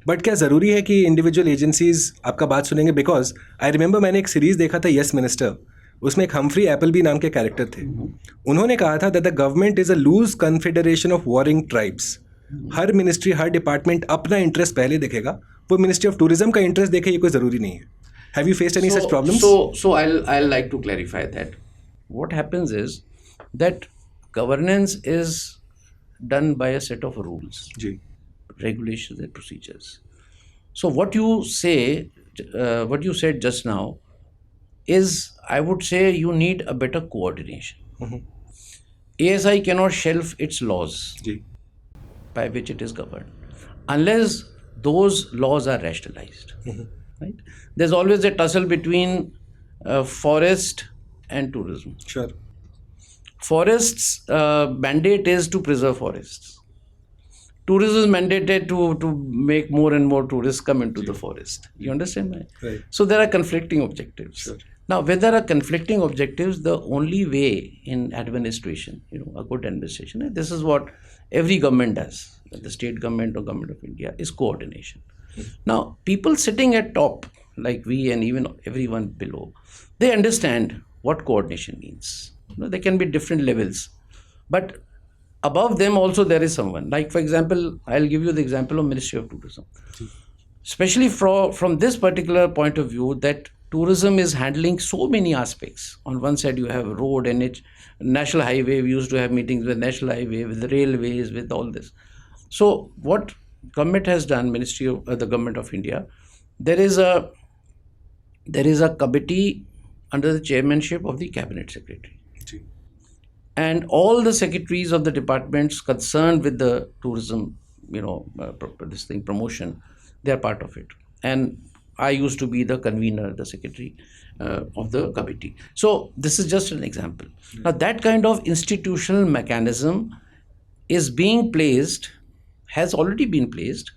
बट क्या ज़रूरी है कि इंडिविजुअल एजेंसीज आपका बात सुनेंगे? बिकॉज आई रिमेंबर मैंने एक सीरीज़ देखा था यस मिनिस्टर, उसमें एक हम्फ्री एप्पलबी नाम के कैरेक्टर थे. उन्होंने कहा था that the government is a loose confederation of warring tribes. हर मिनिस्ट्री, हर डिपार्टमेंट अपना इंटरेस्ट पहले देखेगा, वो मिनिस्ट्री ऑफ टूरिज्म का इंटरेस्ट देखे ये कोई ज़रूरी नहीं है. Have you faced any such problems? So I'll like to clarify that. What happens is that governance is done by a set of rules, regulations and procedures. So what you said just now is, I would say, you need a better coordination. ASI cannot shelf its laws by which it is governed unless those laws are rationalized. Right? There's always a tussle between forest and tourism. Sure. Forests mandate is to preserve forests. Tourism is mandated to make more and more tourists come into the forest. You understand? Right. So there are conflicting objectives. Sure. Now, when there are conflicting objectives, the only way in administration, a good administration, and this is what every government does, the state government or government of India, is coordination. Now, people sitting at top, like we and even everyone below, they understand what coordination means. There can be different levels, but above them also there is someone. Like, for example, I'll give you the example of Ministry of Tourism. Especially from this particular point of view, that tourism is handling so many aspects. On one side, you have road, NH, national highway. We used to have meetings with national highway, with the railways, with all this. So what government has done, Ministry of the Government of India, there is a committee under the chairmanship of the Cabinet Secretary. And all the secretaries of the departments concerned with the tourism promotion, they are part of it. And I used to be the convener, the secretary of the committee. So this is just an example. Now that kind of institutional mechanism is being placed, has already been placed,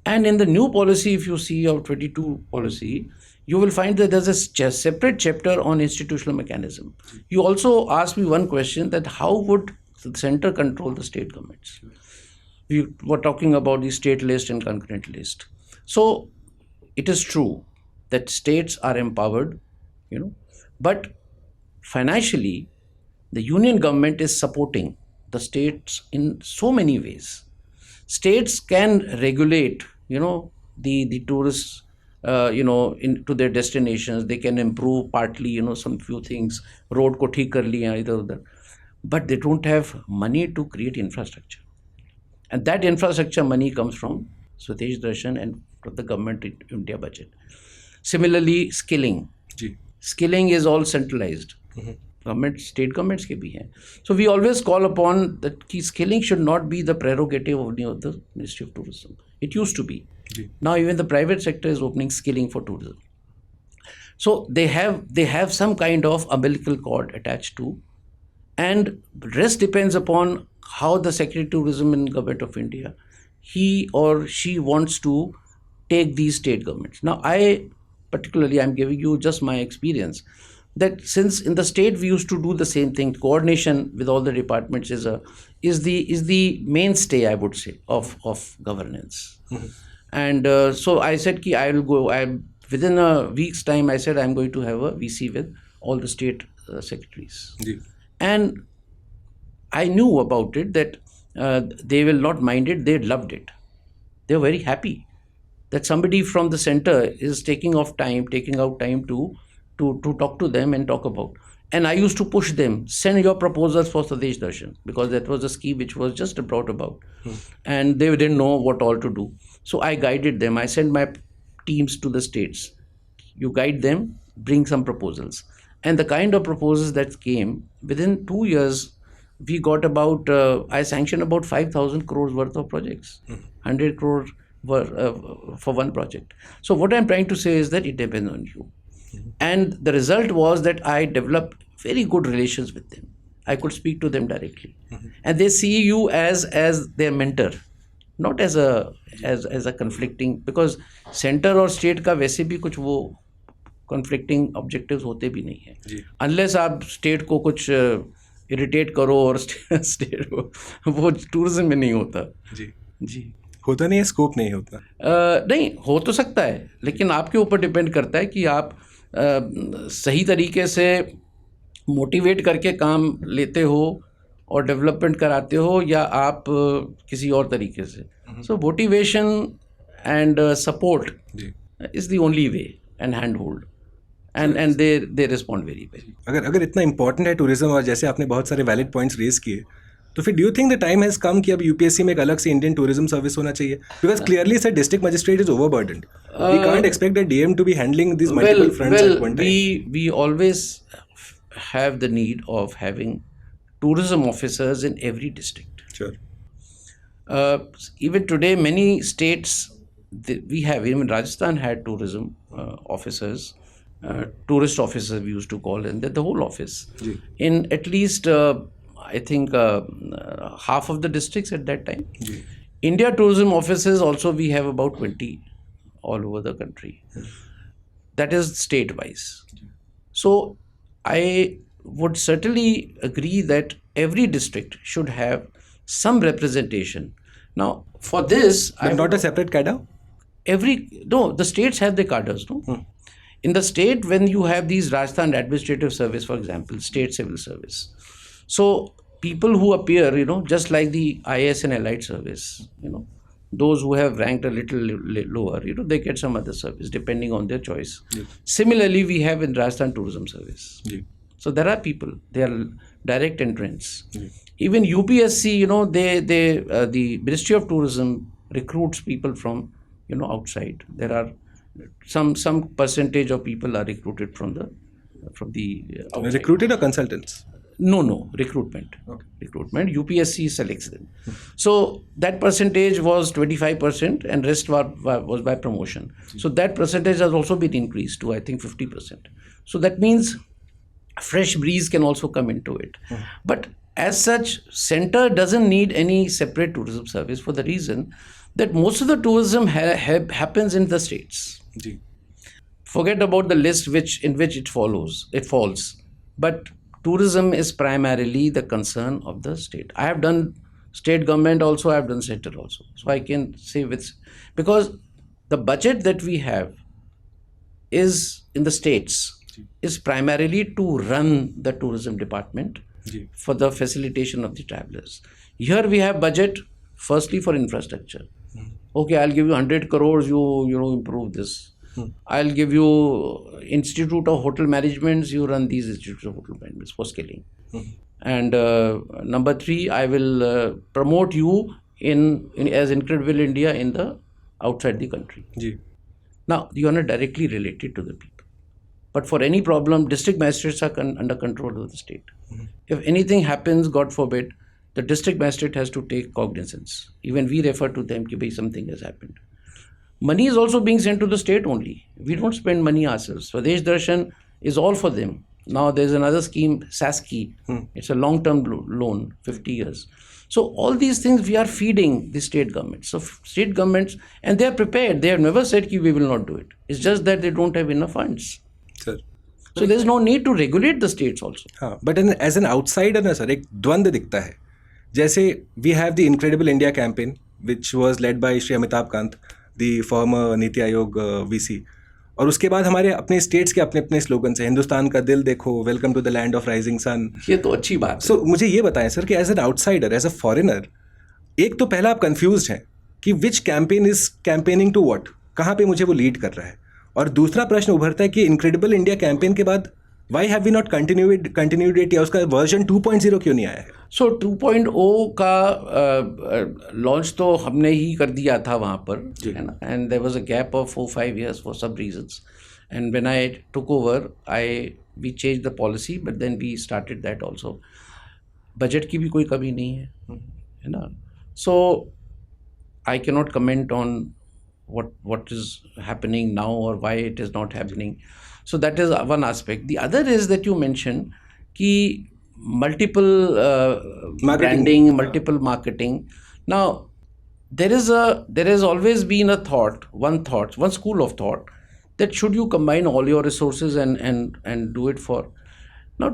and in the new policy, if you see our 22 policy, you will find that there's a separate chapter on institutional mechanism. You also asked me one question, that how would the center control the state governments? We were talking about the state list and concurrent list. So it is true that states are empowered, but financially, the union government is supporting the states in so many ways. States can regulate, the tourists, into their destinations. They can improve partly, some few things. Road ko theek kar liya idhar udhar, but they don't have money to create infrastructure, and that infrastructure money comes from Swadesh Darshan and from the government India budget. Similarly, skilling. Skilling is all centralized. Government, state governments ke bhi hain. So we always call upon that skilling should not be the prerogative of the Ministry of Tourism. It used to be. Now even the private sector is opening skilling for tourism. So they have some kind of umbilical cord attached to, and rest depends upon how the Secretary of Tourism in Government of India, he or she wants to take these state governments. Now I'm giving you just my experience, that since in the state we used to do the same thing, coordination with all the departments is the mainstay, I would say, of governance. And so I said ki I will go. Within a week's time, I said I'm going to have a VC with all the state secretaries. And I knew about it, that they will not mind it. They loved it. They were very happy that somebody from the center is taking out time to talk to them and talk about. And I used to push them, send your proposals for Swadesh Darshan, because that was a scheme which was just brought about. And they didn't know what all to do. So I guided them. I sent my teams to the states. You guide them, bring some proposals. And the kind of proposals that came, within 2 years, we got I sanctioned about 5,000 crores worth of projects. 100 crores for one project. So what I'm trying to say is that it depends on you. And the result was that I developed very good relations with them. I could speak to them directly. And they see you as their mentor, not as a conflicting, because center or state का वैसे भी कुछ वो conflicting objectives होते भी नहीं है. Unless आप state को कुछ irritate करो और state वो tourism में नहीं होता. जी. होता नहीं है, स्कोप नहीं होता. नहीं हो तो सकता है, लेकिन आपके ऊपर डिपेंड करता है कि आप सही तरीके से मोटिवेट करके काम लेते हो और डेवलपमेंट कराते हो, या आप किसी और तरीके से. सो motivation and support is the only way, and hand hold, and they respond very well. अगर इतना इंपॉर्टेंट है टूरिज्म, और जैसे आपने बहुत सारे वैलिड पॉइंट्स रेज किए, तो फिर do you think the time has come कि अब यूपीएससी में एक अलग से इंडियन टूरिज्म सर्विस होना चाहिए? Because clearly sir district magistrate is overburdened. We can't expect a DM to be handling this multiple fronts at one time. We always have the need of having tourism officers in every district. Sure. Even today, many states we have. Even Rajasthan had tourism officers, tourist officers we used to call them. The whole office in at least. I think half of the districts at that time. India tourism offices also we have about 20 all over the country. That is state wise. So I would certainly agree that every district should have some representation. Now for this, not a separate cadre? The states have their cadres, no? In the state, when you have these Rajasthan Administrative Service, for example, State Civil Service. So people who appear, just like the IAS and Allied Service, those who have ranked a little lower, they get some other service depending on their choice. Similarly, we have in Rajasthan Tourism Service. So there are people, they are direct entrants. Even UPSC, the Ministry of Tourism recruits people from, outside. There are some percentage of people are recruited from the outside. Recruited or consultants? No, recruitment. Okay. recruitment. UPSC selects them. So that percentage was 25% and rest was by promotion. So that percentage has also been increased to I think 50%. So that means fresh breeze can also come into it. But as such, center doesn't need any separate tourism service for the reason that most of the tourism happens in the states. जी. Forget about the list in which it falls. But tourism is primarily the concern of the state. I have done state government also, I have done center also. So I can say because the budget that we have is in the states is primarily to run the tourism department for the facilitation of the travelers. Here we have budget firstly for infrastructure. Okay, I'll give you 100 crores, you improve this. I'll give you Institute of Hotel Management, you run these Institutes of Hotel Management for scaling. And number 3, I will promote you as Incredible India in the outside the country. Now, you are not directly related to the people. But for any problem, district magistrates are under control of the state. If anything happens, God forbid, the district magistrate has to take cognizance. Even we refer to them that something has happened. Money is also being sent to the state only. We don't spend money ourselves. Swadesh Darshan is all for them. Now there's another scheme, SASKI. It's a long-term loan, 50 years. So all these things we are feeding the state governments. So state governments, and they are prepared. They have never said that we will not do it. It's just that they don't have enough funds. Sir. So there's no need to regulate the states also. हाँ, but as an outsider ना sir एक द्वंद्व दिखता है. जैसे we have the Incredible India campaign which was led by Shri Amitabh Kant, the former NITI Aayog VC. और उसके बाद हमारे अपने स्टेट्स के अपने अपने स्लोगन से हिंदुस्तान का दिल देखो, welcome to the land of rising sun. ये तो अच्छी बात है. सो मुझे ये बताएं सर कि as an outsider, as a foreigner, एक तो पहला आप कंफ्यूज्ड हैं कि which campaign is campaigning to what, कहाँ पे मुझे वो लीड कर रहा है. और दूसरा प्रश्न उभरता है कि इनक्रेडिबल इंडिया कैंपेन के बाद why have we not continued it, या उसका वर्जन 2.0 क्यों नहीं आया है? सो 2.0 का लॉन्च तो हमने ही कर दिया था वहाँ पर, है ना. And there was a gap of 4-5 years for some reasons. And when I took over we change the policy, but then we started that also. Budget की भी कोई कमी नहीं है ना. So I can not comment on what is happening now or why it is not happening. So that is one aspect. The other is that you mentioned ki multiple branding, multiple marketing. Now there has always been one school of thought that should you combine all your resources and do it for. Now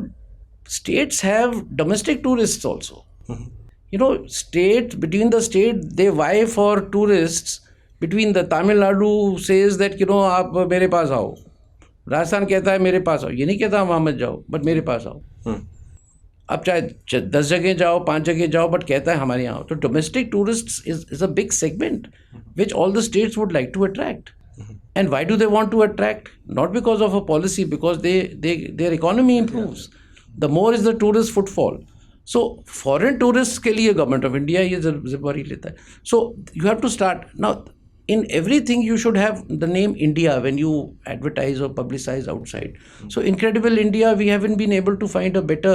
states have domestic tourists also. Between the state they vie for tourists. Between the Tamil Nadu says that आप मेरे पास आओ, राजस्थान कहता है मेरे पास आओ, ये नहीं कहता वहाँ मत जाओ बट मेरे पास आओ. अब चाहे 10 जगह जाओ, 5 जगह जाओ, बट कहता है हमारे यहाँ आओ. तो domestic tourist is a big segment which all the states would like to attract. And why do they want to attract? Not because of a policy, because their economy improves. The more is the tourist footfall. So foreign tourists के लिए government of India ये जिम्मेवारी लेता है. So you have to start now. In everything you should have the name India when you advertise or publicize outside. So Incredible India, we haven't been able to find a better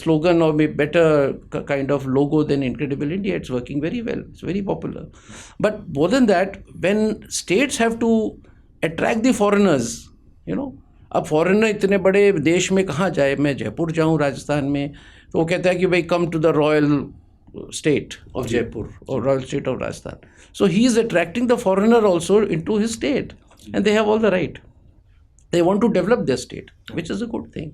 slogan or better kind of logo than Incredible India. It's working very well. It's very popular. But more than that, when states have to attract the foreigners, अब foreigner इतने बड़े देश में कहाँ जाए? मैं जयपुर जाऊँ राजस्थान में, तो वो कहता है कि भाई come to the royal state of Jaipur or royal state of Rajasthan. So he is attracting the foreigner also into his state, and they have all the right. They want to develop their state, which is a good thing.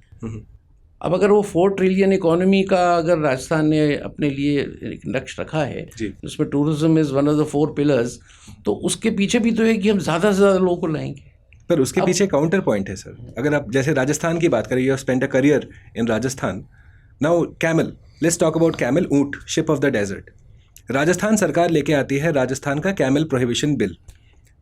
अब अगर वो 4 trillion economy का अगर राजस्थान ने अपने लिए एक लक्ष्य रखा है, उसमें tourism is one of the 4 pillars, तो उसके पीछे भी तो है कि हम ज़्यादा से ज़्यादा लोगों को लाएंगे. पर उसके पीछे काउंटर पॉइंट है सर. अगर आप जैसे राजस्थान की बात करें, you have spent a career in Rajasthan. Now camel, let's talk about camel, ऊंट, ship of the desert. Rajasthan सरकार लेके आती है राजस्थान का कैमल प्रोहिबिशन बिल,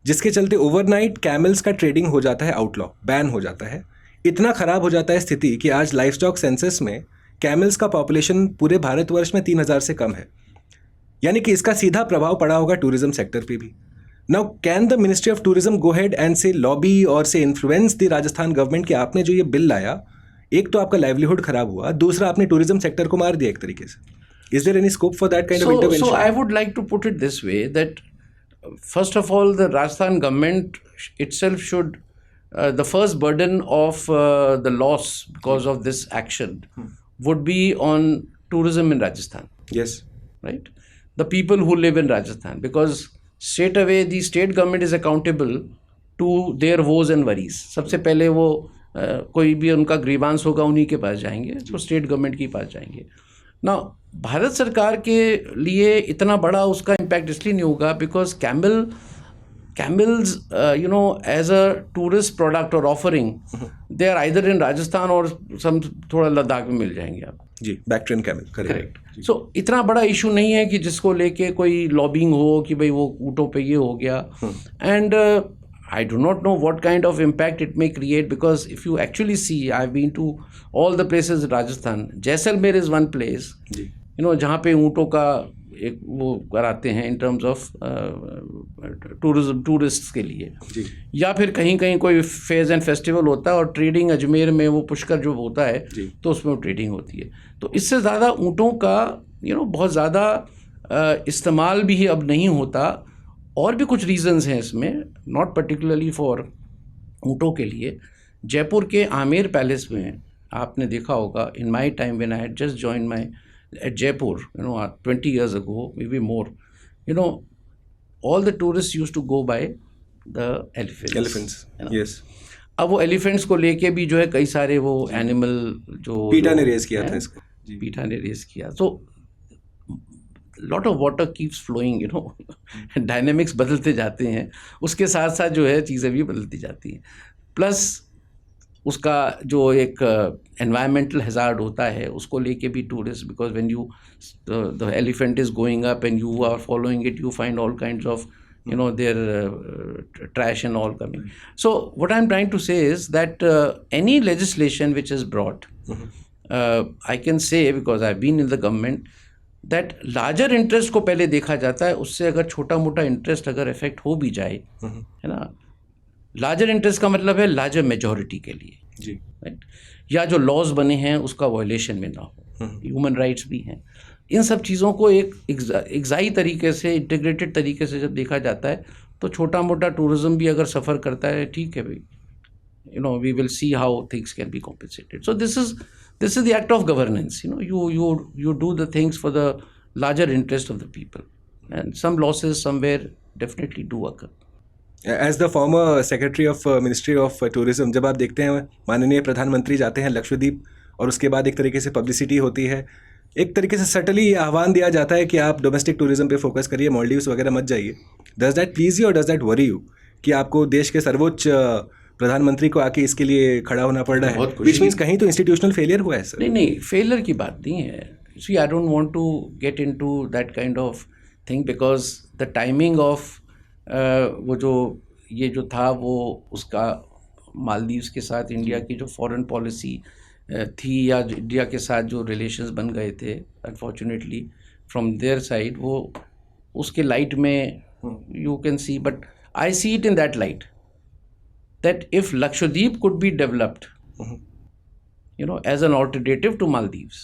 जिसके चलते ओवरनाइट कैमल्स का ट्रेडिंग हो जाता है आउटलॉ, बैन हो जाता है. इतना ख़राब हो जाता है स्थिति कि आज लाइफ स्टॉक सेंसस में कैमल्स का पॉपुलेशन पूरे भारतवर्ष में 3000 से कम है. यानी कि इसका सीधा प्रभाव पड़ा होगा टूरिज्म सेक्टर पे भी. Now can the ministry of tourism go head and से लॉबी और से इन्फ्लुएंस द राजस्थान गवर्नमेंट कि आपने जो ये बिल लाया एक तो आपका लाइवलीहुड खराब हुआ, दूसरा आपने टूरिज्म सेक्टर को मार दिया एक तरीके से. Is there any scope for that kind of intervention? So I would like to put it this way that first of all, the Rajasthan government itself should the first burden of the loss because of this action would be on tourism in Rajasthan. Yes. Right? The people who live in Rajasthan, because straight away the state government is accountable to their woes and worries. सबसे पहले वो कोई भी उनका grievance होगा उन्हीं के पास जाएंगे, तो स्टेट गवर्नमेंट के पास जाएंगे ना. भारत सरकार के लिए इतना बड़ा उसका इम्पैक्ट इसलिए नहीं होगा because camels as a tourist product or offering they are either in Rajasthan or some थोड़ा लद्दाख में मिल जाएंगे आप जी. Bactrian camel correct. So इतना बड़ा इशू नहीं है कि जिसको लेके कोई लॉबिंग हो कि भाई वो ऊँटों पे ये हो गया. And I do not know what kind of impact it may create because if you actually see, I've been to all the places in Rajasthan. Jaisalmer is one place, जहाँ पे ऊँटों का एक वो कराते हैं in terms of टूरिस्ट के लिए जी. या फिर कहीं कहीं कोई फेज एंड फेस्टिवल होता है और ट्रेडिंग अजमेर में वो पुष्कर जो होता है जी. तो उसमें वो ट्रेडिंग होती है. तो इससे ज़्यादा ऊँटों का बहुत ज़्यादा इस्तेमाल भी अब नहीं होता. और भी कुछ रीजंस हैं इसमें, नॉट पर्टिकुलरली फॉर ऊँटों के लिए. जयपुर के आमेर पैलेस में आपने देखा होगा, in my time when I had just join my at Jaipur 20 years ago, maybe more, all the tourists used to go by the elephants. Yes. अब वो एलिफेंट्स को लेके भी जो है कई सारे वो एनिमल जो पीटा ने रेस किया था इसको. पीटा ने रेस किया. तो lot of water keeps flowing, dynamics बदलते जाते हैं, उसके साथ साथ जो है चीज़ें भी बदलती जाती हैं. प्लस उसका जो एक एनवायरमेंटल हैजार्ड होता है उसको लेके भी tourist, because when you the elephant is going up and you are following it, you find all kinds of their trash and all coming. So what I'm trying to say is that any legislation which is brought, I can say because I've been in the government, that larger interest को पहले देखा जाता है. उससे अगर छोटा मोटा interest अगर इफेक्ट हो भी जाए, है ना, लार्जर इंटरेस्ट का मतलब है लार्जर मेजॉरिटी के लिए जी. राइट. या जो लॉज बने हैं उसका वायलेशन में ना हो, ह्यूमन राइट्स भी हैं. इन सब चीज़ों को एक एग्जाई तरीके से, इंटीग्रेटेड तरीके से जब देखा जाता है तो छोटा मोटा टूरिज्म भी अगर सफ़र करता है, ठीक है भाई, we will see how things can be compensated. So this is the act of governance. You do the things for the larger interest of the people, and some losses somewhere definitely do occur. As the former secretary of Ministry of Tourism, जब आप देखते हैं माननीय प्रधानमंत्री जाते हैं लक्षद्वीप और उसके बाद एक तरीके से पब्लिसिटी होती है, एक तरीके से सटली आह्वान दिया जाता है कि आप डोमेस्टिक टूरिज्म पे फोकस करिए, मॉलडीव्स वगैरह मत जाइए. डज दैट प्लीज यू और डज दैट वरी यू कि आपको देश के सर्वोच्च प्रधानमंत्री को आके इसके लिए खड़ा होना पड़ रहा है? विच मीन्स कहीं तो इंस्टीट्यूशनल फेलियर हुआ है सर. नहीं, फेलियर की बात नहीं है. See, I don't want to get into that kind of thing because the timing of वो जो ये जो था वो उसका मालदीव्स के साथ इंडिया की जो फॉरेन पॉलिसी थी या इंडिया के साथ जो रिलेशंस बन गए थे अनफॉर्चुनेटली फ्रॉम देयर साइड, वो उसके लाइट में you can see, but I see it in that light that if Lakshadweep could be developed, as an alternative to Maldives,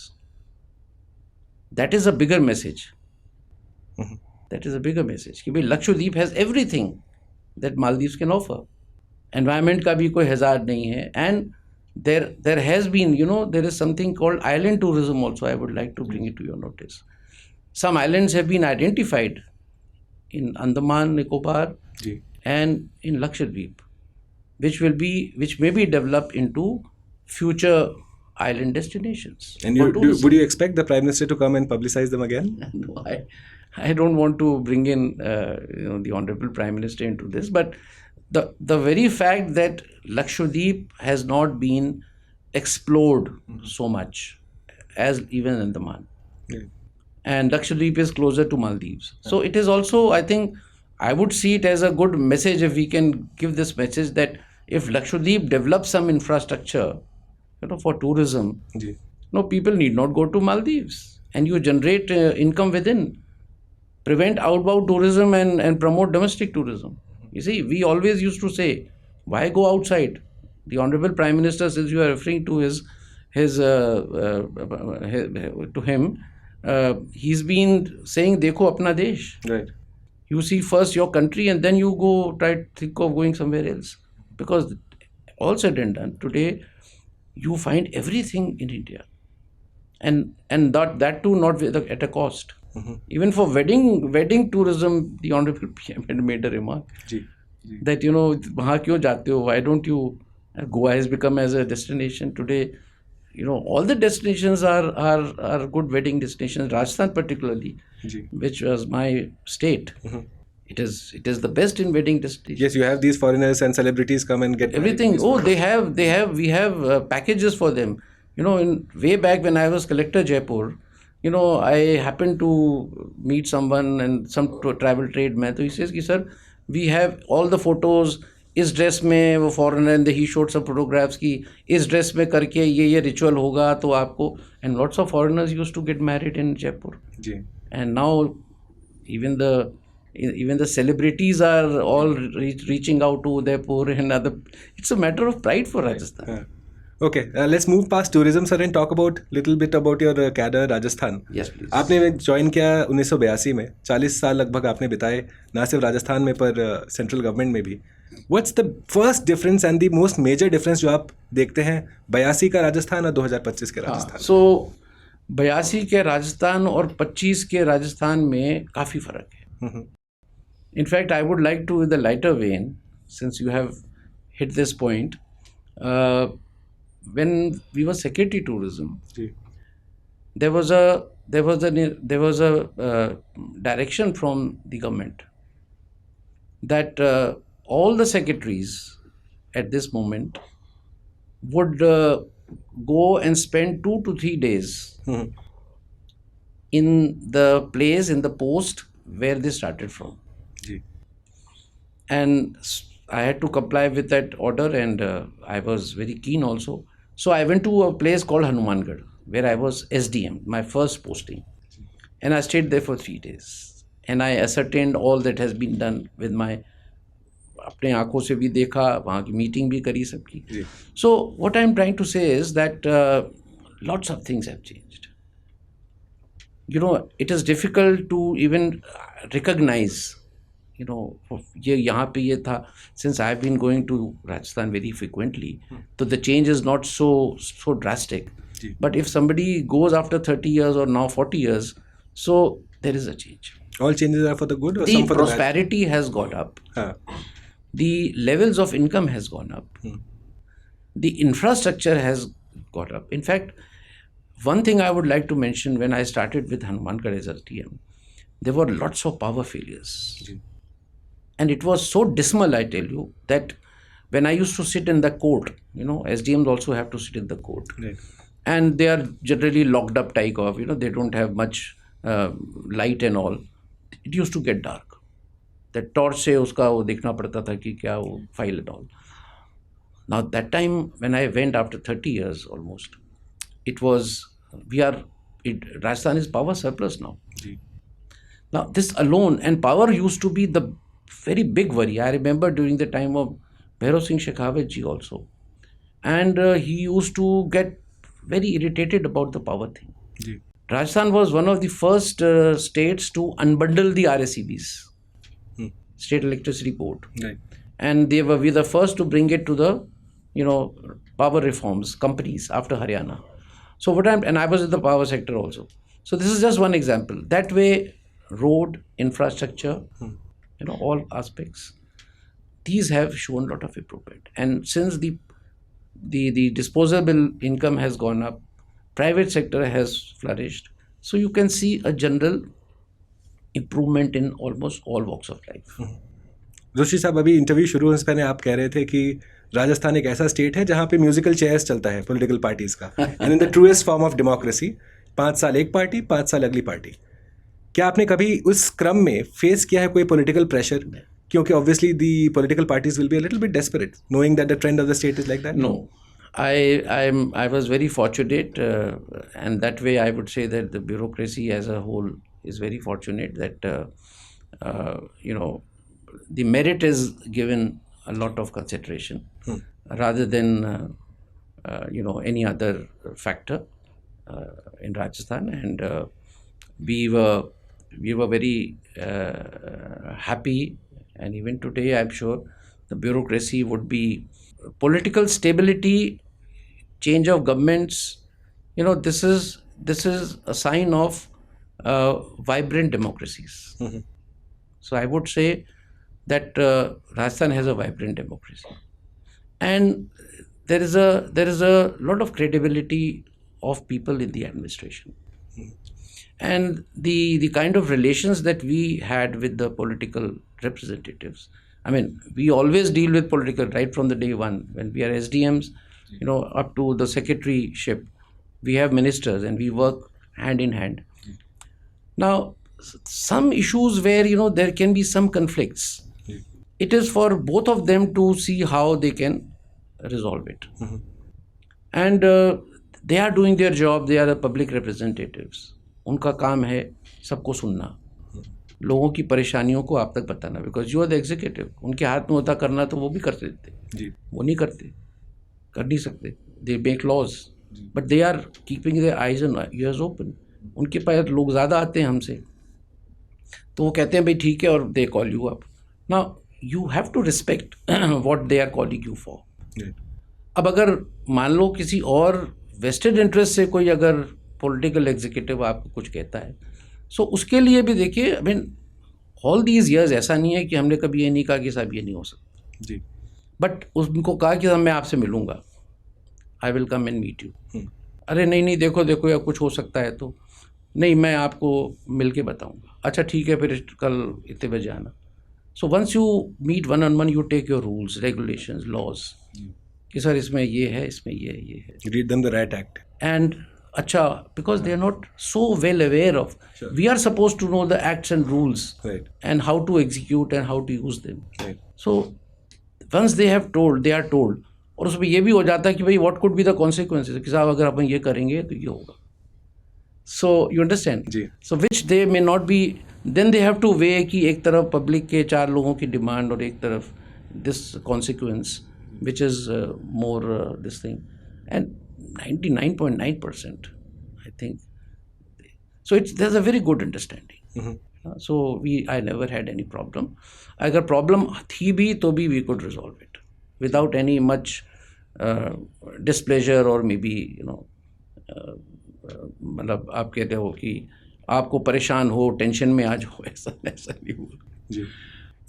that is a bigger message. That is a bigger message. कि भाई Lakshadweep has everything that Maldives can offer. Environment का भी कोई hazard नहीं है, and there has been, there is something called island tourism also. I would like to bring it to your notice. Some islands have been identified in Andaman, Nicobar, and in Lakshadweep, which may be developed into future island destinations. And would you expect the Prime Minister to come and publicize them again? No, I don't want to bring in the Honorable Prime Minister into this, but the very fact that Lakshadweep has not been explored so much as even Andaman, and Lakshadweep is closer to Maldives, so it is also, I think, I would see it as a good message if we can give this message that if Lakshadweep develops some infrastructure, for tourism, people need not go to Maldives, and you generate income within, prevent outbound tourism and promote domestic tourism. You see, we always used to say, why go outside? The Honorable Prime Minister, since you are referring to his to him, he's been saying, "Dekho apna desh." Right. You see first your country, and then you go try to think of going somewhere else. Because all said and done, today you find everything in India, and that too not at a cost. Even for wedding tourism, the Honorable PM had made a remark ji. that वहाँ क्यों जाते हो? Why don't you? Goa has become as a destination today. All the destinations are good wedding destinations. Rajasthan particularly, जी. which was my state. It is the best in wedding destination. Yes, you have these foreigners and celebrities come and get married in Everything. these Oh, hotels. we have packages for them. In way back when I was collector Jaipur, I happened to meet someone and some travel trade man. So he says, "Ki, sir, we have all the photos. इस dress में वो foreigner and he showed some photographs की इस dress में करके ये ritual होगा तो आपको." And lots of foreigners used to get married in Jaipur. जी. And now even the celebrities are all reaching out to Udaipur and other. It's a matter of pride for Rajasthan. Okay, let's move past tourism, sir, and talk about little bit about your cadre Rajasthan. Yes, please. आपने join किया 1982 में, 40 साल लगभग आपने बिताए ना सिर्फ राजस्थान में पर सेंट्रल गवर्नमेंट में भी. What's the first difference and the most major difference जो आप देखते हैं 82 का राजस्थान और 2025 के राजस्थान? So 82 के राजस्थान और 25 के राजस्थान में काफ़ी फ़र्क है. In fact, I would like to, with the lighter vein, since you have hit this point, when we were secretary tourism, there was a direction from the government that all the secretaries at this moment would go and spend 2 to 3 days in the place, in the post where they started from. And I had to comply with that order, and I was very keen also. So I went to a place called Hanumangarh, where I was SDM, my first posting. And I stayed there for 3 days. And I ascertained all that has been done with my अपने आँखों से भी देखा, वहाँ की meeting भी करी सबकी. So what I'm trying to say is that lots of things have changed. It is difficult to even recognize, ये यहाँ पे ये था. Since I've been going to Rajasthan very frequently, so the change is not so drastic. But if somebody goes after 30 years or now 40 years, so there is a change. All changes are for the good or The some for the bad? prosperity has gone up. The levels of income has gone up. The infrastructure has gone up. In fact, one thing I would like to mention, when I started with Hanumangarh as a TM, there were lots of power failures. And it was so dismal, I tell you, that when I used to sit in the court, SDMs also have to sit in the court. Right. And they are generally locked up type of, they don't have much light and all. It used to get dark. The torch से उसका वो देखना पड़ता था कि क्या वो file and all. Now that time when I went after 30 years almost, Rajasthan is power surplus now. Now this alone, and power used to be the very big worry. I remember during the time of Bhairav Singh Shekhawat ji also. And he used to get very irritated about the power thing. Rajasthan was one of the first states to unbundle the RSEBs. State Electricity Board. Right. And we were the first to bring it to the, power reforms companies after Haryana. So and I was in the power sector also. So this is just one example. That way, road, infrastructure, all aspects, these have shown a lot of improvement. And since the disposable income has gone up, private sector has flourished. So you can see a general improvement in almost all walks of life. Joshi साहब, अभी interview शुरू होने से पहले आप कह रहे थे कि राजस्थान एक ऐसा स्टेट है जहाँ पे म्यूजिकल चेयर्स चलता है पॉलिटिकल पार्टीज का, and in the truest form of democracy 5 साल एक पार्टी, 5 साल अगली पार्टी. क्या आपने कभी उस क्रम में फेस किया है कोई पॉलिटिकल प्रेशर? क्योंकि obviously the political parties will be a little bit desperate knowing that the trend of the state is like that. No. I was very fortunate, and that way I would say that the bureaucracy as a whole is very fortunate that the merit is given a lot of consideration rather than any other factor in Rajasthan, and we were very happy, and even today I'm sure the bureaucracy would be political stability, change of governments. This is a sign of vibrant democracies. So I would say that Rajasthan has a vibrant democracy, and there is a lot of credibility of people in the administration, and the kind of relations that we had with the political representatives. I mean, we always deal with political right from the day one. When we are SDMs, up to the secretaryship, we have ministers and we work hand in hand. Now, some issues where there can be some conflicts, it is for both of them to see how they can resolve it. And they are doing their job. They are the public representatives. उनका काम है सबको सुनना, लोगों की परेशानियों को आप तक बताना, because you are the executive. उनके हाथ में होता करना तो वो भी कर देते, वो नहीं करते, कर नहीं सकते. They make laws, but they are keeping their eyes and ears open. उनके पास लोग ज़्यादा आते हैं हमसे, तो वो कहते हैं भाई ठीक है, और they call you up. Now you have to respect what they are calling you for. अब अगर मान लो किसी और वेस्टेड इंटरेस्ट से कोई अगर पॉलिटिकल एग्जीक्यूटिव आपको कुछ कहता है, सो उसके लिए भी देखिए, I mean all these years ऐसा नहीं है कि हमने कभी ये नहीं कहा कि साहब ये नहीं हो सकता जी, बट उनको कहा कि मैं आपसे मिलूंगा, I will come and meet you. अरे नहीं देखो या कुछ हो सकता है तो नहीं, मैं आपको मिल के बताऊँगा. अच्छा ठीक है, फिर कल इतने बजे आना. So once you meet one on one, you take your rules, regulations, laws, कि सर इसमें ये है, इसमें ये है. Read them the right act. And अच्छा, because they are not so well aware of. Sure. We are supposed to know the acts and rules, right, and how to execute and how to use them. Right. So once they are told, और उसमें ये भी हो जाता है कि भाई what could be the consequences, कि साहब अगर अपन ये करेंगे तो ये होगा. So you understand? Ji. So which they may not be, then they have to weigh कि एक तरफ पब्लिक के 4 लोगों की डिमांड और एक तरफ this consequence, which is more this thing, and 99.9%, I think. So there's a very good understanding. So I never had any problem. अगर problem थी भी तो भी we could resolve it without any much displeasure, or maybe मतलब आप कहते हो कि आपको परेशान हो, टेंशन में आ जाओ, ऐसा नहीं हुआ जी.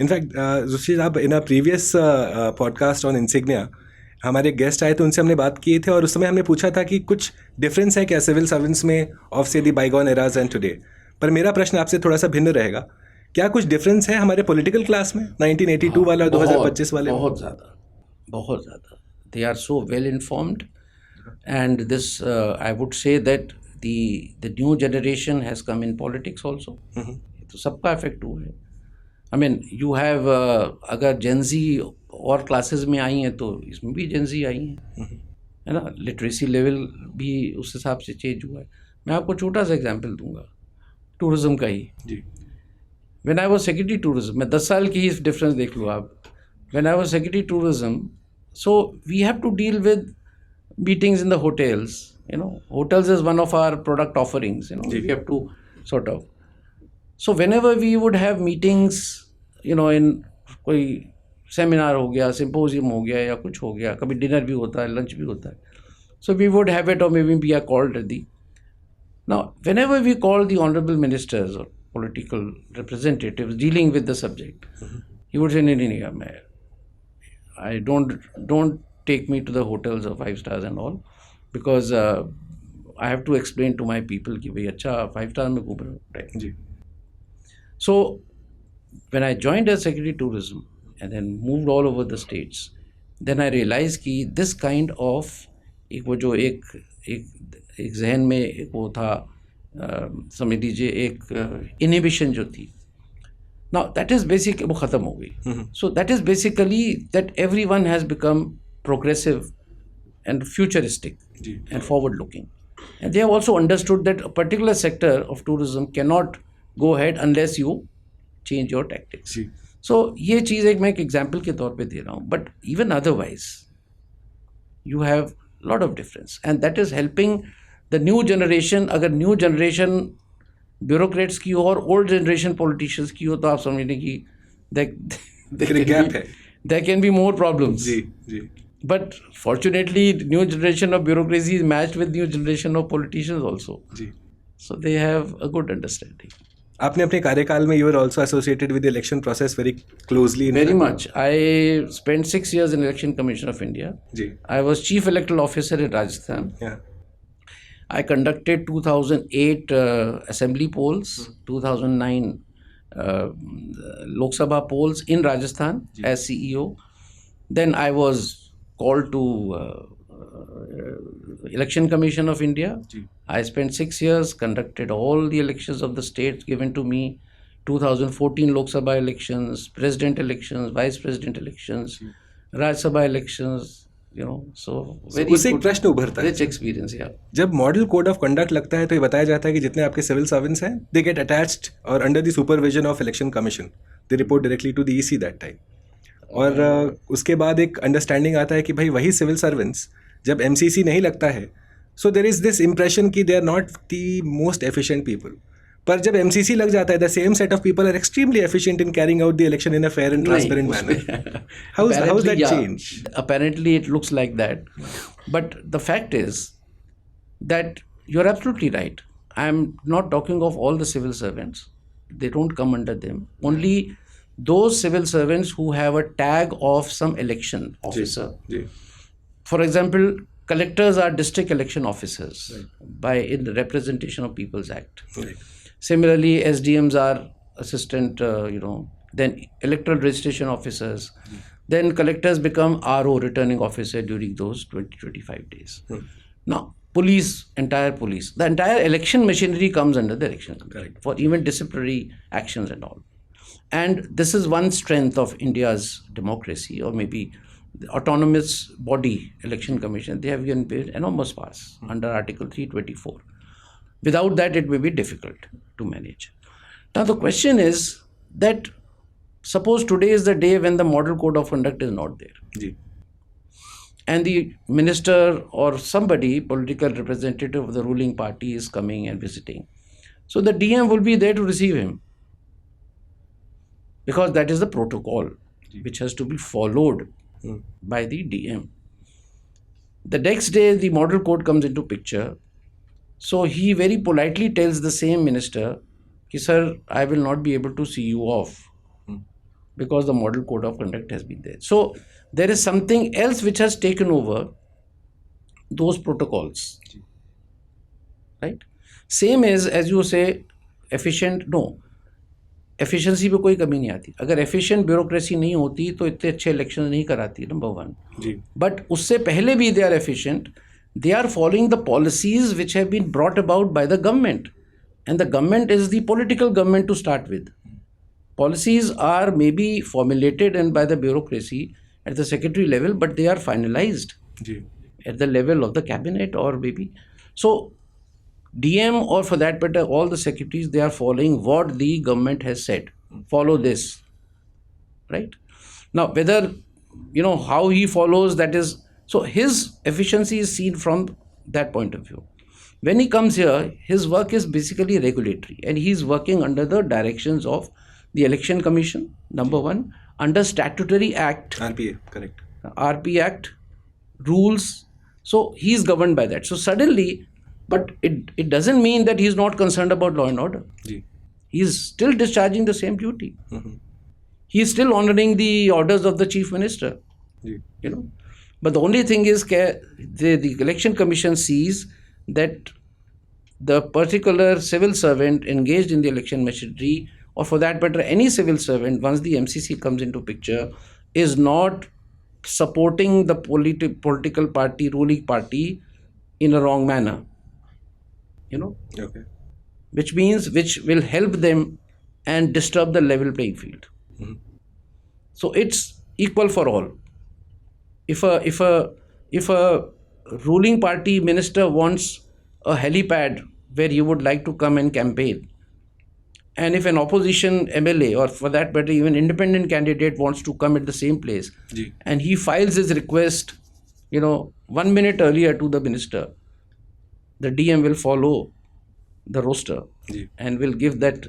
इनफैक्ट जोशी साहब, in a previous podcast on Insignia हमारे गेस्ट आए थे, उनसे हमने बात की थे, और उस समय हमने पूछा था कि कुछ डिफरेंस है क्या सिविल सर्वेंट्स में ऑफ से दी बाइगॉन एराज एंड टुडे. पर मेरा प्रश्न आपसे थोड़ा सा भिन्न रहेगा. क्या कुछ डिफरेंस है हमारे पॉलिटिकल क्लास में 1982 वाला और 2025 वाले? बहुत ज़्यादा. They are so well informed, and this I would say that the new generation has come in politics also. तो सबका इफेक्ट हुआ है. आई मीन यू हैव, अगर जेंजी और क्लासेस में आई हैं तो इसमें भी जेंजी आई हैं, है ना. लिटरेसी लेवल भी उस हिसाब से चेंज हुआ है. मैं आपको छोटा सा एग्जांपल दूंगा टूरिज्म का ही. When I was secretary tourism, मैं 10 साल की ही डिफरेंस देख लो आप. When I was secretary tourism, so we have to deal with meetings in the hotels. Hotels is one of our product offerings. We have to sort of. So whenever we would have meetings, in कोई seminar हो गया, symposium हो गया, या कुछ हो गया, कभी डिनर भी होता है, लंच भी होता है. So we would have it, or maybe we are called at the. Now, whenever we call the honorable ministers or political representatives dealing with the subject, he would say, "No, I don't take me to the hotels or 5 stars and all, because I have to explain to my people कि भाई अच्छा 5 star में घूम रहे हो." जी. So when I joined as Secretary Tourism and then moved all over the states, then I realized कि this kind of एक वो जो एक जहन में एक वो था, समझ लीजिए एक इनहिबिशन जो थी, now that is basic, वो ख़त्म हो गई. So that is basically that everyone has become progressive and futuristic and forward looking, and they have also understood that a particular sector of tourism cannot go ahead unless you change your tactics. So ये चीज़ एक मैं एक example के तौर पे दे रहा हूँ, but even otherwise you have lot of difference, and that is helping the new generation. अगर new generation bureaucrats की हो और old generation politicians की हो तो आप समझने की there can be more problems. Ji ji. But fortunately, new generation of bureaucracy is matched with new generation of politicians also. Ji. So they have a good understanding. आपने अपने कार्यकाल में you were also associated with the election process very closely. Very much. I spent 6 years in Election Commission of India. Ji. I was Chief Electoral Officer in Rajasthan. Yeah. I conducted 2008 assembly polls, 2009 Lok Sabha polls in Rajasthan as CEO. Then I was called to Election Commission of India. I spent 6 years, conducted all the elections of the states given to me. 2014 Lok Sabha elections, president elections, vice president elections, Rajya Sabha elections. So very उससे एक प्रश्न उभरता है. Rich experience, yeah. जब model code of conduct लगता है तो ये बताया जाता है कि जितने आपके सिविल सर्वेंट्स हैं दे गेट अटैच्ड और under the supervision of election commission, they report directly to the EC that time. और उसके बाद एक अंडरस्टैंडिंग आता है कि भाई वही सिविल सर्वेंट्स जब एमसीसी नहीं लगता है, so there is this impression कि they are not the most efficient people. पर जब एमसीसी लग जाता है the same set of people are extremely efficient in carrying out the election in a fair and transparent manner. How is that change? Apparently it looks like that, but the fact is that you're absolutely right. I'm not talking of all the civil servants. They don't come under them. Only those civil servants who have a tag of some election officer. For example, collectors are district election officers in the Representation of People's Act. Similarly, SDMs are assistant, then electoral registration officers. Then collectors become RO, returning officer, during those 20-25 days. Now, the entire election machinery comes under the election commission for even disciplinary actions and all. And this is one strength of India's democracy, or maybe the autonomous body, election commission. They have given enormous powers under Article 324. Without that, it may be difficult to manage. Now, the question is that suppose today is the day when the model code of conduct is not there. And the minister or somebody, political representative of the ruling party, is coming and visiting. So the DM will be there to receive him. Because that is the protocol which has to be followed by the DM. The next day, the model code comes into picture. So he very politely tells the same minister, sir, I will not be able to see you off because the model code of conduct has been there. So there is something else which has taken over those protocols. Right? Same as you say, efficient, no. Efficiency पे कोई कमी नहीं आती. अगर efficient bureaucracy नहीं होती तो इतने अच्छे इलेक्शन नहीं कराती, नंबर वन. बट उससे पहले भी they are efficient. They are following the policies which have been brought about by the government. And the government is the political government to start with. Policies are maybe formulated and by the bureaucracy at the secretary level, but they are finalized at the level of the cabinet or maybe. So DM, or for that matter all the secretaries, they are following what the government has said. Follow this. Right? Now whether, how he follows, that is. So his efficiency is seen from that point of view. When he comes here, his work is basically regulatory, and he is working under the directions of the Election Commission, number one, under statutory act. RPA, correct. RP Act, rules. So he is governed by that. So suddenly, but it doesn't mean that he is not concerned about law and order. He is still discharging the same duty. He is still honoring the orders of the Chief Minister. But the only thing is the Election Commission sees that the particular civil servant engaged in the election machinery, or for that matter any civil servant, once the MCC comes into picture, is not supporting the political party, ruling party, in a wrong manner. Which means which will help them and disturb the level playing field. So it's equal for all. If a ruling party minister wants a helipad where he would like to come and campaign, and if an opposition MLA, or for that matter even independent candidate, wants to come at the same place, and he files his request 1 minute earlier to the minister, the DM will follow the roster and will give that,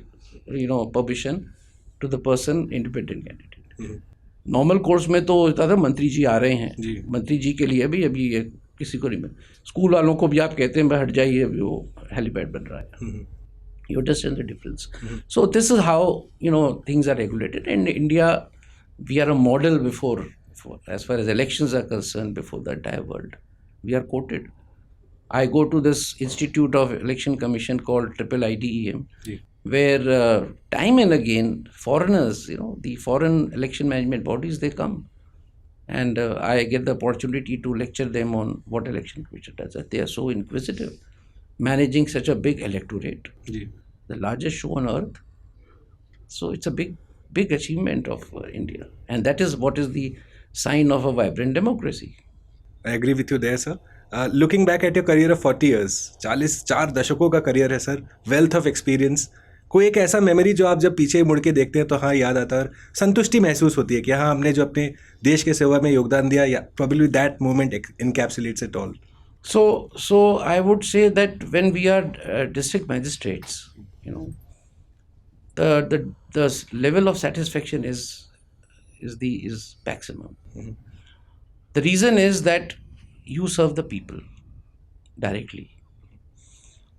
permission to the person independent candidate. Normal course में तो होता था मंत्री जी आ रहे हैं, मंत्री जी के लिए भी अभी ये किसी को नहीं मिल, स्कूल वालों को भी आप कहते हैं हट जाइए, अभी वो हेलीपैड बन रहा है. You understand the difference. So this is how things are regulated. In India, we are a model before as far as elections are concerned, before the entire world. We are quoted. I go to this Institute of Election Commission called IIIDEM, where time and again foreigners, the foreign election management bodies, they come, and I get the opportunity to lecture them on what election commission does. They are so inquisitive, managing such a big electorate, the largest show on earth. So it's a big achievement of India, and that is what is the sign of a vibrant democracy. I agree with you there, sir. Looking back at your career of 40 years, 44 दशकों का career है sir, wealth of experience, कोई एक ऐसा memory जो आप जब पीछे मुड़ के देखते हैं तो हाँ याद आता है, संतुष्टि महसूस होती है कि हाँ हमने जो अपने देश के सेवा में योगदान दिया, या probably that moment encapsulates it all. So I would say that when we are district magistrates, the level of satisfaction is maximum. The reason is that you serve the people directly.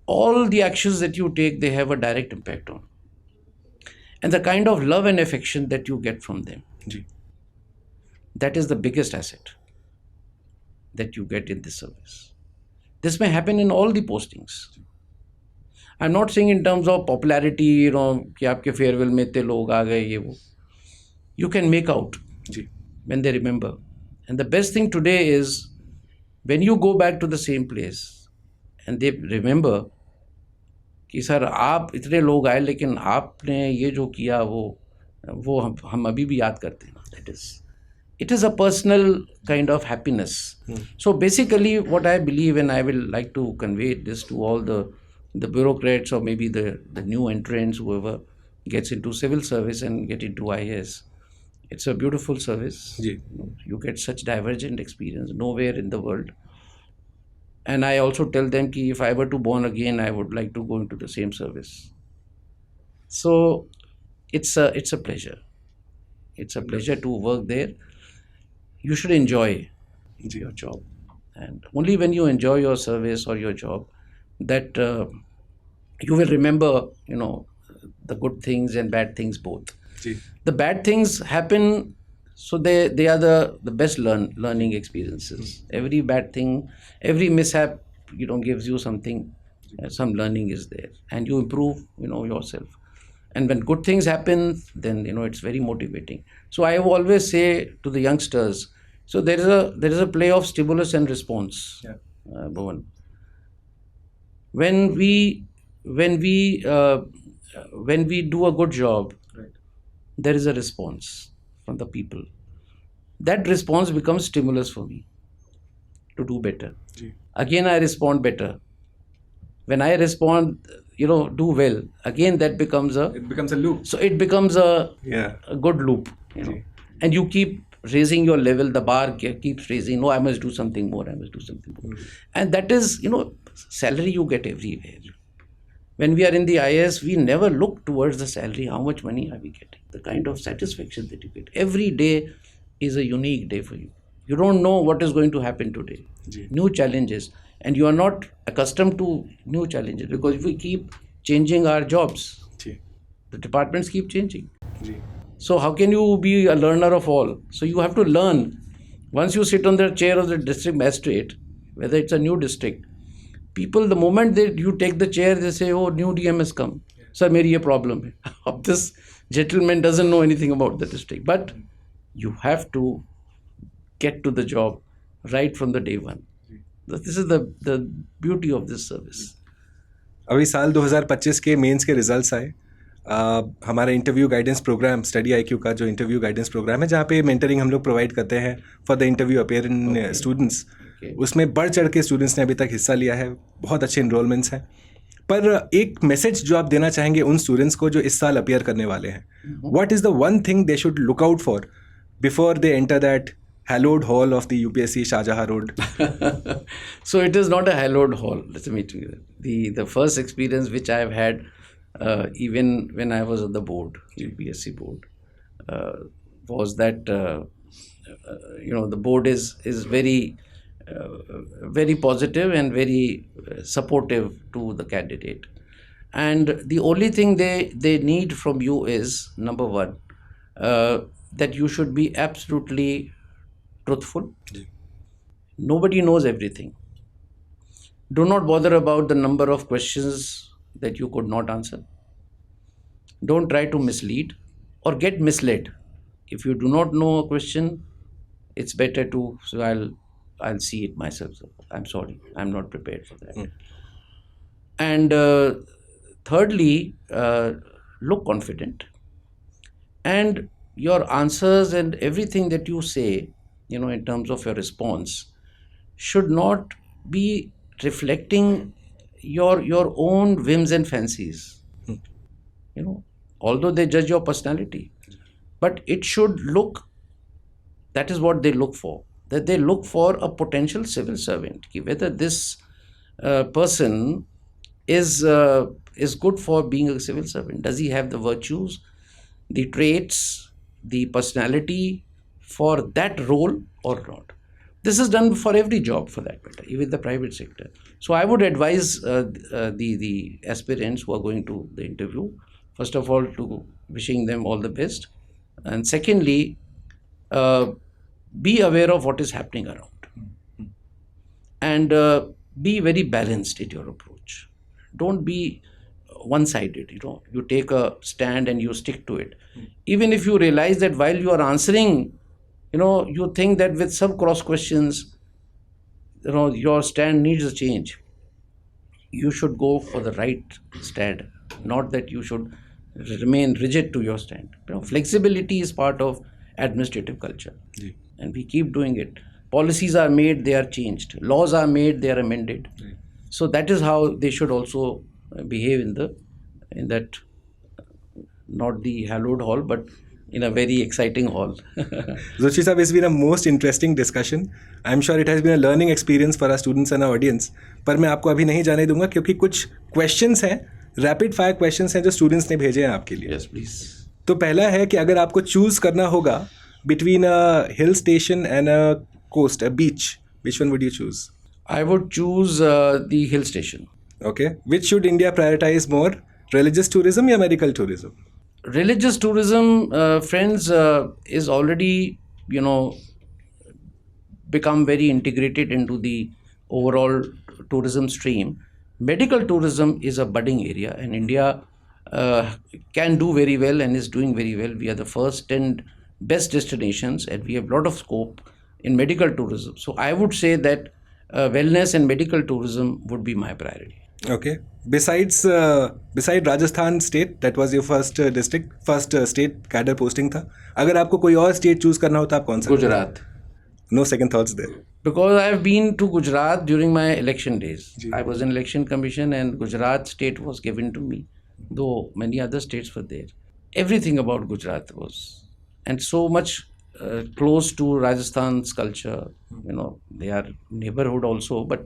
All the actions that you take, they have a direct impact on. And the kind of love and affection that you get from them, that is the biggest asset that you get in this service. This may happen in all the postings. I'm not saying in terms of popularity, कि आपके farewell में इतने लोग आ गए ये वो. You can make out when they remember. And the best thing today is when you go back to the same place and they remember कि sir आप इतने लोग आए लेकिन आपने ये जो किया वो हम अभी भी याद करते हैं. It is a personal kind of happiness. So basically what I believe, and I will like to convey this to all the bureaucrats or maybe the new entrants, whoever gets into civil service and get into IAS, it's a beautiful service. You get such divergent experience nowhere in the world. And I also tell them that if I were to born again, I would like to go into the same service. So it's a pleasure. It's a pleasure to work there. You should enjoy your job. And only when you enjoy your service or your job, that you will remember, the good things and bad things both. The bad things happen, so they are the best learning experiences. Every bad thing, every mishap, gives you something, some learning is there, and you improve, yourself. And when good things happen, then it's very motivating. So I always say to the youngsters, so there is a play of stimulus and response. Bhuvan. When we do a good job, there is a response from the people. That response becomes stimulus for me to do better. Again, I respond better. When I respond, do well, again that becomes a loop. So it becomes a good loop, and you keep raising your level, the bar keeps raising. No, I must do something more, and that is, salary you get everywhere. When we are in the IAS, we never look towards the salary, how much money are we getting, the kind of satisfaction that you get. Every day is a unique day for you. You don't know what is going to happen today. New challenges. And you are not accustomed to new challenges, because if we keep changing our jobs, the departments keep changing. So how can you be a learner of all? So you have to learn. Once you sit on the chair of the district magistrate, whether it's a new district, people, the moment that you take the chair, they say, oh, new DM has come. Sir, meri ye problem hai. This gentleman doesn't know anything about the district. But you have to get to the job right from the day one. This is the beauty of this service. अभी साल 2025 के mains के results आए. हमारा interview guidance programme StudyIQ का जो interview guidance programme है, जहाँ पे मेंटरिंग हम लोग प्रोवाइड करते हैं for the interview appearing students, उसमें बढ़ चढ़ के स्टूडेंट्स ने अभी तक हिस्सा लिया है. बहुत अच्छे इनरोलमेंट्स हैं. पर एक मैसेज जो आप देना चाहेंगे उन स्टूडेंट्स को जो इस साल अपेयर करने वाले हैं, what is the one thing they should look out for before they enter that hallowed hall of the UPSC Shahjahan Road? So it is not a hallowed hall. Let me tell you. The first experience which I have had, even when I was on the board, UPSC board, was that the board is very positive and very supportive to the candidate. And the only thing they need from you is, number one, that you should be absolutely truthful. Nobody knows everything. Do not bother about the number of questions that you could not answer. Don't try to mislead or get misled. If you do not know a question, it's better to, so I'll see it myself. I'm sorry, I'm not prepared for that. And thirdly, look confident. And your answers and everything that you say, in terms of your response, should not be reflecting your own whims and fancies. Although they judge your personality, but it should look, that is what they look for. That they look for a potential civil servant. Whether this person is good for being a civil servant. Does he have the virtues, the traits, the personality for that role or not? This is done for every job, for that matter, even the private sector. So I would advise the aspirants who are going to the interview, first of all, to wishing them all the best, and secondly, be aware of what is happening around, and be very balanced in your approach. Don't be one-sided. You take a stand and you stick to it. Even if you realize that while you are answering, you think that with some cross questions, your stand needs a change. You should go for the right stand, not that you should remain rigid to your stand. Flexibility is part of administrative culture. And we keep doing it. Policies are made, they are changed. Laws are made, they are amended. So that is how they should also behave in that, not the hallowed hall, but in a very exciting hall. Zoshi sir, it's been a most interesting discussion. I'm sure it has been a learning experience for our students and our audience. पर मैं आपको अभी नहीं जाने दूंगा क्योंकि कुछ questions हैं, rapid fire questions हैं जो students ने भेजे हैं आपके लिए. Yes, please. तो पहला है कि अगर आपको choose करना होगा between a hill station and a coast, a beach, which one would you choose? I would choose the hill station. Okay. Which should India prioritize more, religious tourism or medical tourism? Religious tourism, friends, is already, become very integrated into the overall tourism stream. Medical tourism is a budding area, and India can do very well and is doing very well. We are the first 10 best destinations, and we have a lot of scope in medical tourism. So I would say that wellness and medical tourism would be my priority. Okay. Besides Rajasthan state, that was your first state cadre posting था. अगर आपको कोई और state choose करना हो तो आप कौन सा? Gujarat. No second thoughts there. Because I have been to Gujarat during my election days. I was in election commission and Gujarat state was given to me, though many other states were there. Everything about Gujarat was, and so much close to Rajasthan's culture. They are neighborhood also, but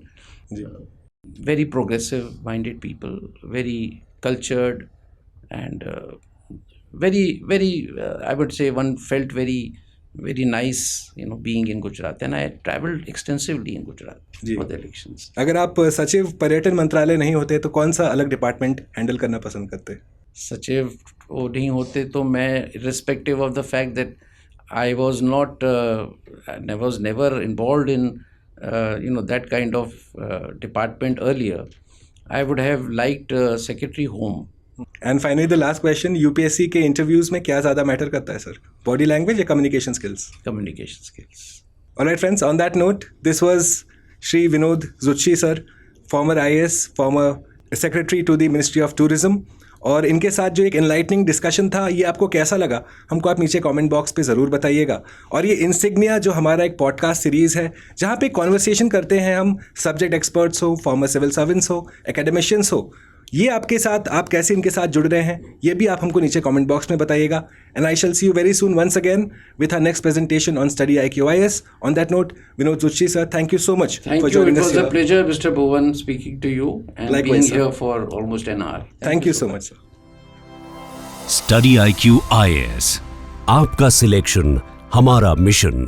very progressive minded people, very cultured, and very, very, I would say one felt very, very nice, being in Gujarat. And I traveled extensively in Gujarat for the elections. अगर आप सचिव पर्यटन मंत्रालय नहीं होते तो कौन सा अलग डिपार्टमेंट हैंडल करना पसंद करते? सचिव नहीं होते तो मैं, irrespective of the fact that I was not, I was never involved in that kind of department earlier, I would have liked secretary home. And finally the last question, UPSC के interviews में क्या ज़्यादा matter करता है sir? Body language या communication skills? Communication skills. Alright friends, on that note, this was Shri Vinod Zucchi sir, former IAS, former secretary to the Ministry of Tourism. और इनके साथ जो एक एनलाइटनिंग डिस्कशन था, ये आपको कैसा लगा हमको आप नीचे कमेंट बॉक्स पे ज़रूर बताइएगा. और ये इंसिग्निया जो हमारा एक पॉडकास्ट सीरीज़ है जहाँ पे कॉन्वर्सेशन करते हैं हम, सब्जेक्ट एक्सपर्ट्स हो, फॉर्मर सिविल सर्वेंट्स हो, एकेडमिशियंस हो, ये आपके साथ, आप कैसे इनके साथ जुड़ रहे हैं, ये भी आप हमको नीचे कमेंट बॉक्स में बताइएगा. And I shall see you very soon once again with our next presentation on StudyIQ IAS. On that note, Vinod Zuchi sir, thank you so much Thank for you. joining It us was a here. pleasure, Mr. Bhuvan, speaking to you and Likewise, being sir. here for almost an hour. Thank you so much, sir. StudyIQ IAS, आपका selection हमारा mission.